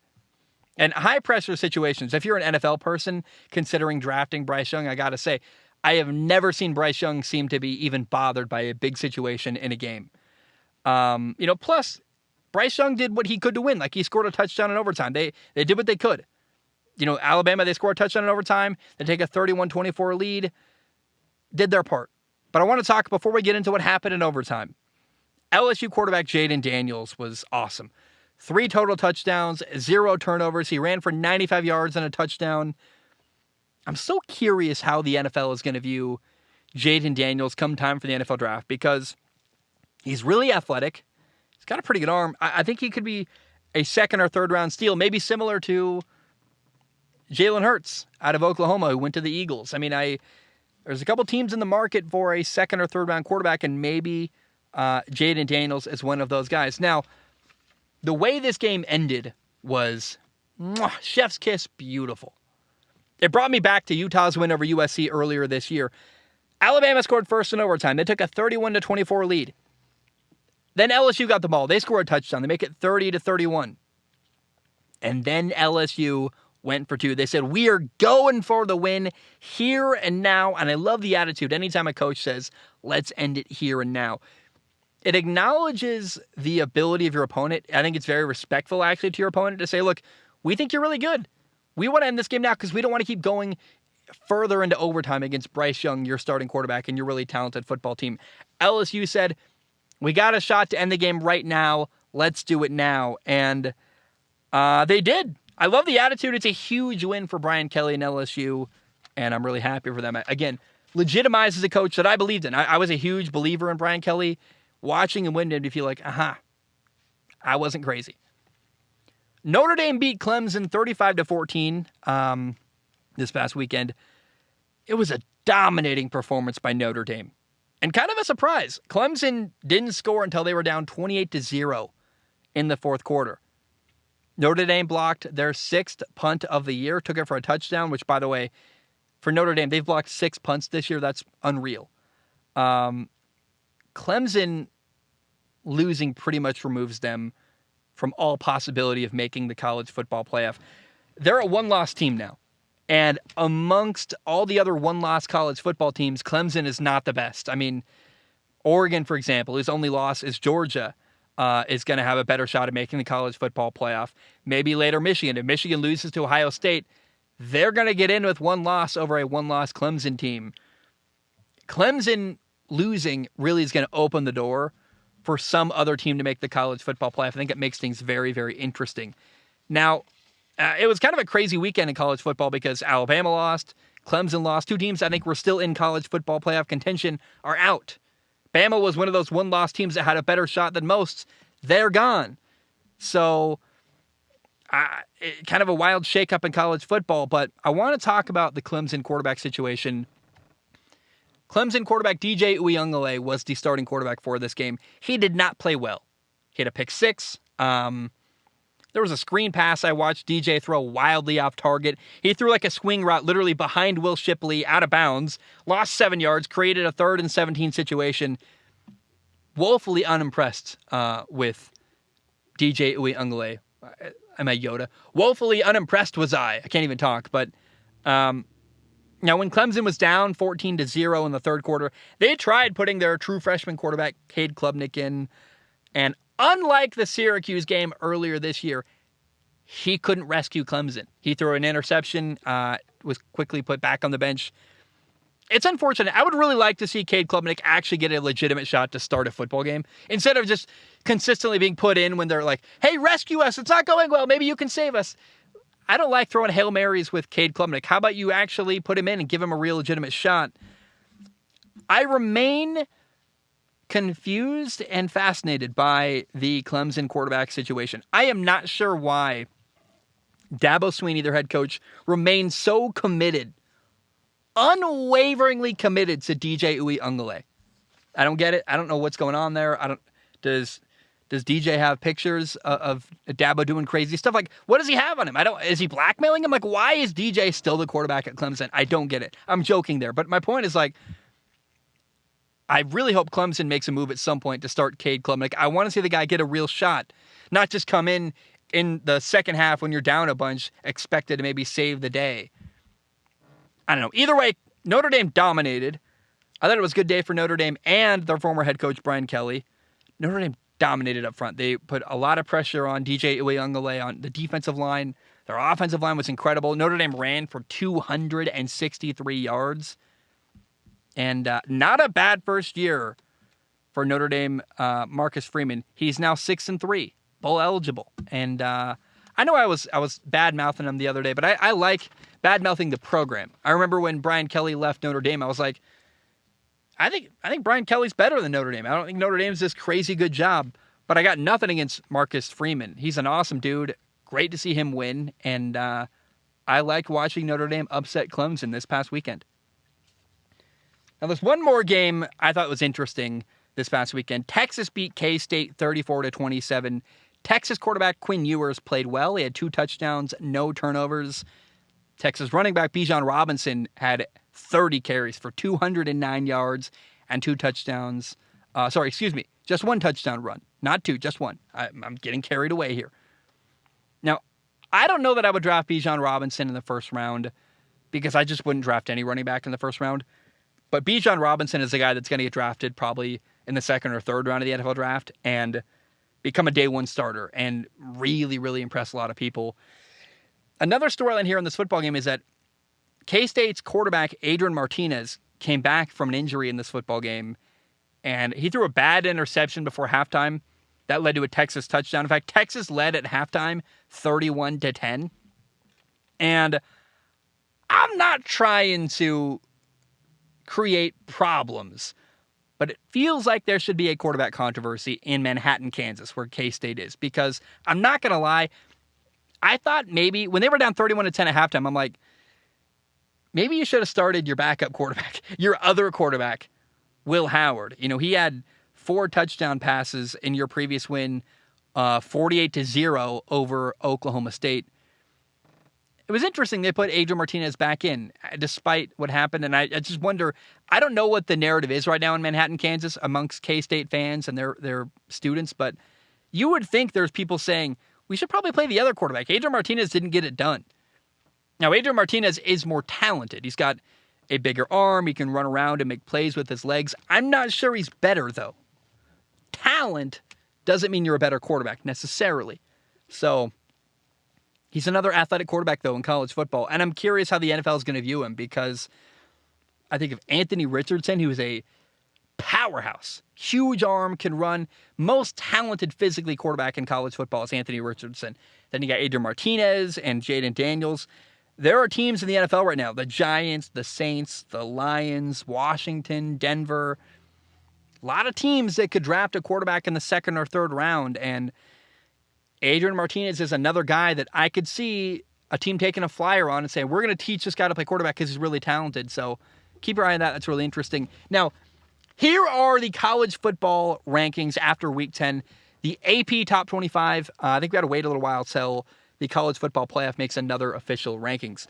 And high-pressure situations, if you're an NFL person considering drafting Bryce Young, I got to say, I have never seen Bryce Young seem to be even bothered by a big situation in a game. Plus, Bryce Young did what he could to win. Like, he scored a touchdown in overtime. They did what they could. Alabama, they scored a touchdown in overtime. They take a 31-24 lead. Did their part. But I want to talk, before we get into what happened in overtime, LSU quarterback Jaden Daniels was awesome. 3 total touchdowns, 0 turnovers. He ran for 95 yards and a touchdown. I'm so curious how the NFL is going to view Jaden Daniels come time for the NFL draft, because he's really athletic. got a pretty good arm. I think he could be a second or third round steal, maybe similar to Jalen Hurts out of Oklahoma who went to the Eagles. I mean, there's a couple teams in the market for a second or third round quarterback, and maybe Jaden Daniels is one of those guys. Now, the way this game ended was chef's kiss, beautiful. It brought me back to Utah's win over USC earlier this year. Alabama scored first in overtime. They took a 31-24 lead. Then LSU got the ball. They scored a touchdown. They make it 30-31. And then LSU went for two. They said, we are going for the win here and now. And I love the attitude. Anytime a coach says, let's end it here and now. It acknowledges the ability of your opponent. I think it's very respectful, actually, to your opponent to say, look, we think you're really good. We want to end this game now because we don't want to keep going further into overtime against Bryce Young, your starting quarterback, and your really talented football team. LSU said, we got a shot to end the game right now. Let's do it now. And they did. I love the attitude. It's a huge win for Brian Kelly and LSU, and I'm really happy for them. Again, legitimizes a coach that I believed in. I was a huge believer in Brian Kelly. Watching him win made me feel like, I wasn't crazy. Notre Dame beat Clemson 35-14 this past weekend. It was a dominating performance by Notre Dame. And kind of a surprise. Clemson didn't score until they were down 28-0 in the fourth quarter. Notre Dame blocked their sixth punt of the year, took it for a touchdown, which, by the way, for Notre Dame, they've blocked 6 punts this year. That's unreal. Clemson losing pretty much removes them from all possibility of making the college football playoff. They're a one-loss team now. And amongst all the other one-loss college football teams, Clemson is not the best. I mean, Oregon, for example, whose only loss is Georgia, is going to have a better shot at making the college football playoff. Maybe later Michigan. If Michigan loses to Ohio State, they're going to get in with one loss over a one-loss Clemson team. Clemson losing really is going to open the door for some other team to make the college football playoff. I think it makes things very, very interesting. Now, it was kind of a crazy weekend in college football because Alabama lost, Clemson lost. 2 teams I think were still in college football playoff contention are out. Bama was one of those one-loss teams that had a better shot than most. They're gone. So, kind of a wild shakeup in college football, but I want to talk about the Clemson quarterback situation. Clemson quarterback DJ Uiagalelei was the starting quarterback for this game. He did not play well. He had a pick 6. There was a screen pass I watched DJ throw wildly off target. He threw like a swing route literally behind Will Shipley, out of bounds, lost 7 yards, created a 3rd and 17 situation. Woefully unimpressed with DJ Uiagalelei. Am I Yoda? Woefully unimpressed was I. I can't even talk. But now when Clemson was down 14-0 in the third quarter, they tried putting their true freshman quarterback, Cade Klubnik, in. And unlike the Syracuse game earlier this year, he couldn't rescue Clemson. He threw an interception, was quickly put back on the bench. It's unfortunate. I would really like to see Cade Klubnik actually get a legitimate shot to start a football game instead of just consistently being put in when they're like, hey, rescue us. It's not going well. Maybe you can save us. I don't like throwing Hail Marys with Cade Klubnik. How about you actually put him in and give him a real legitimate shot? I remain confused and fascinated by the Clemson quarterback situation. I am not sure why Dabo Swinney, their head coach, remains so committed, unwaveringly committed to DJ Uiagalelei. I don't get it. I don't know what's going on there. Does DJ have pictures of Dabo doing crazy stuff? Like, what does he have on him? Is he blackmailing him? Like, why is DJ still the quarterback at Clemson? I don't get it. I'm joking there. But my point is, like, I really hope Clemson makes a move at some point to start Cade Klubnik. I want to see the guy get a real shot, not just come in the second half when you're down a bunch, expected to maybe save the day. I don't know. Either way, Notre Dame dominated. I thought it was a good day for Notre Dame and their former head coach, Brian Kelly. Notre Dame dominated up front. They put a lot of pressure on DJ Uiagalelei on the defensive line. Their offensive line was incredible. Notre Dame ran for 263 yards. And not a bad first year for Notre Dame Marcus Freeman. He's now 6-3, bowl eligible. And I know I was bad-mouthing him the other day, but I like bad-mouthing the program. I remember when Brian Kelly left Notre Dame, I was like, I think Brian Kelly's better than Notre Dame. I don't think Notre Dame's this crazy good job. But I got nothing against Marcus Freeman. He's an awesome dude. Great to see him win. And I liked watching Notre Dame upset Clemson this past weekend. Now, there's one more game I thought was interesting this past weekend. Texas beat K-State 34-27. Texas quarterback Quinn Ewers played well. He had 2 touchdowns, no turnovers. Texas running back Bijan Robinson had 30 carries for 209 yards and 2 touchdowns. Just 1 touchdown run. Not 2, just 1. I'm getting carried away here. Now, I don't know that I would draft Bijan Robinson in the first round because I just wouldn't draft any running back in the first round. But Bijan Robinson is a guy that's going to get drafted probably in the second or third round of the NFL draft and become a day one starter and really, really impress a lot of people. Another storyline here in this football game is that K-State's quarterback, Adrian Martinez, came back from an injury in this football game, and he threw a bad interception before halftime. That led to a Texas touchdown. In fact, Texas led at halftime 31-10. And I'm not trying to create problems, but it feels like there should be a quarterback controversy in Manhattan, Kansas, where K-State is, because I'm not going to lie, I thought maybe when they were down 31-10 at halftime, I'm like, maybe you should have started your backup quarterback, your other quarterback, Will Howard. You know, he had 4 touchdown passes in your previous win, 48-0 over Oklahoma State. It was interesting they put Adrian Martinez back in despite what happened, and I just wonder, I don't know what the narrative is right now in Manhattan, Kansas amongst K-State fans and their students, but you would think there's people saying, we should probably play the other quarterback. Adrian Martinez didn't get it done. Now, Adrian Martinez is more talented. He's got a bigger arm. He can run around and make plays with his legs. I'm not sure he's better, though. Talent doesn't mean you're a better quarterback necessarily. So he's another athletic quarterback, though, in college football. And I'm curious how the NFL is going to view him, because I think of Anthony Richardson, who is a powerhouse, huge arm, can run. Most talented physically quarterback in college football is Anthony Richardson. Then you got Adrian Martinez and Jaden Daniels. There are teams in the NFL right now, the Giants, the Saints, the Lions, Washington, Denver. A lot of teams that could draft a quarterback in the second or third round, and Adrian Martinez is another guy that I could see a team taking a flyer on and saying, we're going to teach this guy to play quarterback because he's really talented. So keep your eye on that. That's really interesting. Now, here are the college football rankings after Week 10. The AP Top 25. I think we got to wait a little while till the College Football Playoff makes another official rankings.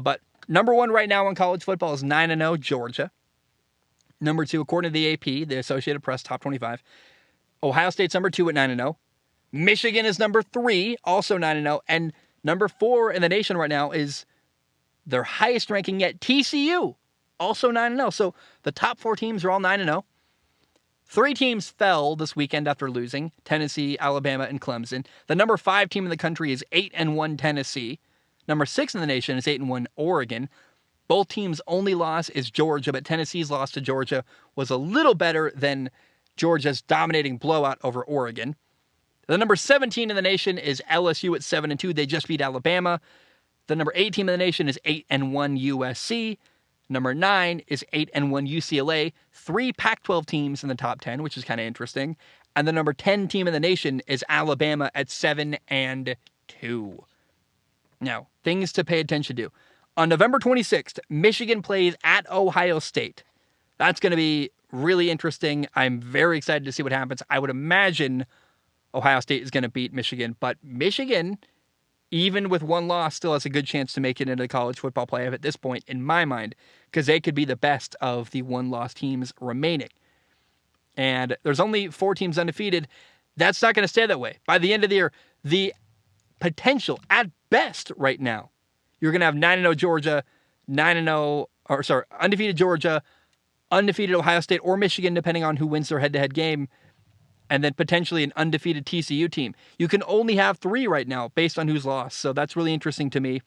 But number 1 right now in college football is 9-0, Georgia. Number 2, according to the AP, the Associated Press Top 25, Ohio State's number 2 at 9-0. Michigan is number 3, also 9-0. And number 4 in the nation right now is their highest ranking yet, TCU, also 9-0. So the top 4 teams are all 9-0. 3 teams fell this weekend after losing, Tennessee, Alabama, and Clemson. The number 5 team in the country is 8-1 Tennessee. Number 6 in the nation is 8-1 Oregon. Both teams' only loss is Georgia, but Tennessee's loss to Georgia was a little better than Georgia's dominating blowout over Oregon. The number 17 in the nation is LSU at 7-2. They just beat Alabama. The number 8 team in the nation is 8-1 USC. Number 9 is 8-1 UCLA. 3 Pac-12 teams in the top 10, which is kind of interesting. And the number 10 team in the nation is Alabama at 7-2. Now, things to pay attention to. On November 26th, Michigan plays at Ohio State. That's going to be really interesting. I'm very excited to see what happens. I would imagine Ohio State is going to beat Michigan, but Michigan, even with 1 loss, still has a good chance to make it into the college football playoff at this point, in my mind, because they could be the best of the 1-loss teams remaining. And there's only 4 teams undefeated. That's not going to stay that way. By the end of the year, the potential, at best right now, you're going to have 9-0 Georgia, undefeated Georgia, undefeated Ohio State or Michigan, depending on who wins their head-to-head game, and then potentially an undefeated TCU team. You can only have 3 right now based on who's lost, so that's really interesting to me.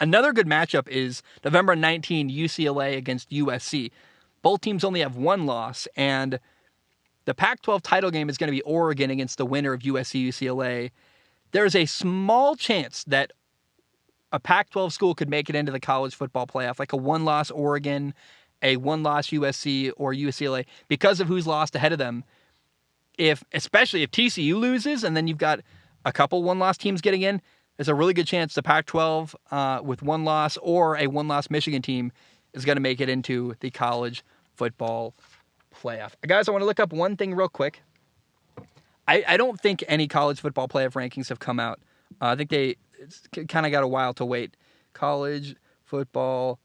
Another good matchup is November 19, UCLA against USC. Both teams only have 1 loss, and the Pac-12 title game is going to be Oregon against the winner of USC-UCLA. There's a small chance that a Pac-12 school could make it into the college football playoff, like a 1-loss Oregon, a 1-loss USC or UCLA, because of who's lost ahead of them. especially if TCU loses and then you've got a couple one-loss teams getting in, there's a really good chance the Pac-12 with one loss or a one-loss Michigan team is going to make it into the college football playoff. Guys, I want to look up one thing real quick. I don't think any college football playoff rankings have come out. I think it's kind of got a while to wait. College football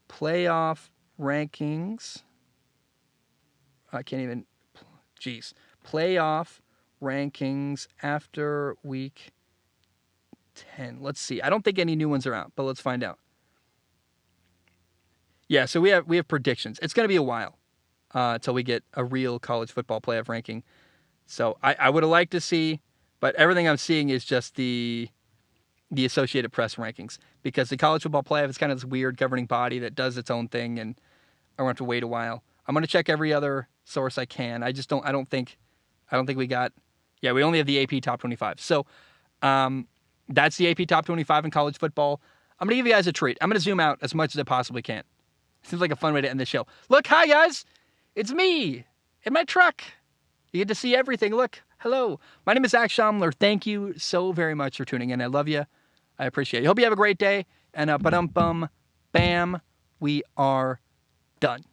playoff rankings. I can't even... Jeez. Playoff rankings after week 10. Let's see. I don't think any new ones are out, but let's find out. Yeah, so we have predictions. It's going to be a while until we get a real college football playoff ranking. So I would have liked to see, but everything I'm seeing is just the Associated Press rankings, because the college football playoff is kind of this weird governing body that does its own thing, and I want to wait a while. I'm going to check every other source I can. I don't think we got. Yeah, we only have the AP Top 25. So that's the AP Top 25 in college football. I'm going to give you guys a treat. I'm going to zoom out as much as I possibly can. Seems like a fun way to end the show. Look, hi guys, it's me in my truck. You get to see everything. Look, hello. My name is Zach Schaumler. Thank you so very much for tuning in. I love you. I appreciate you. Hope you have a great day. And ba-dum-bum, bam, we are done.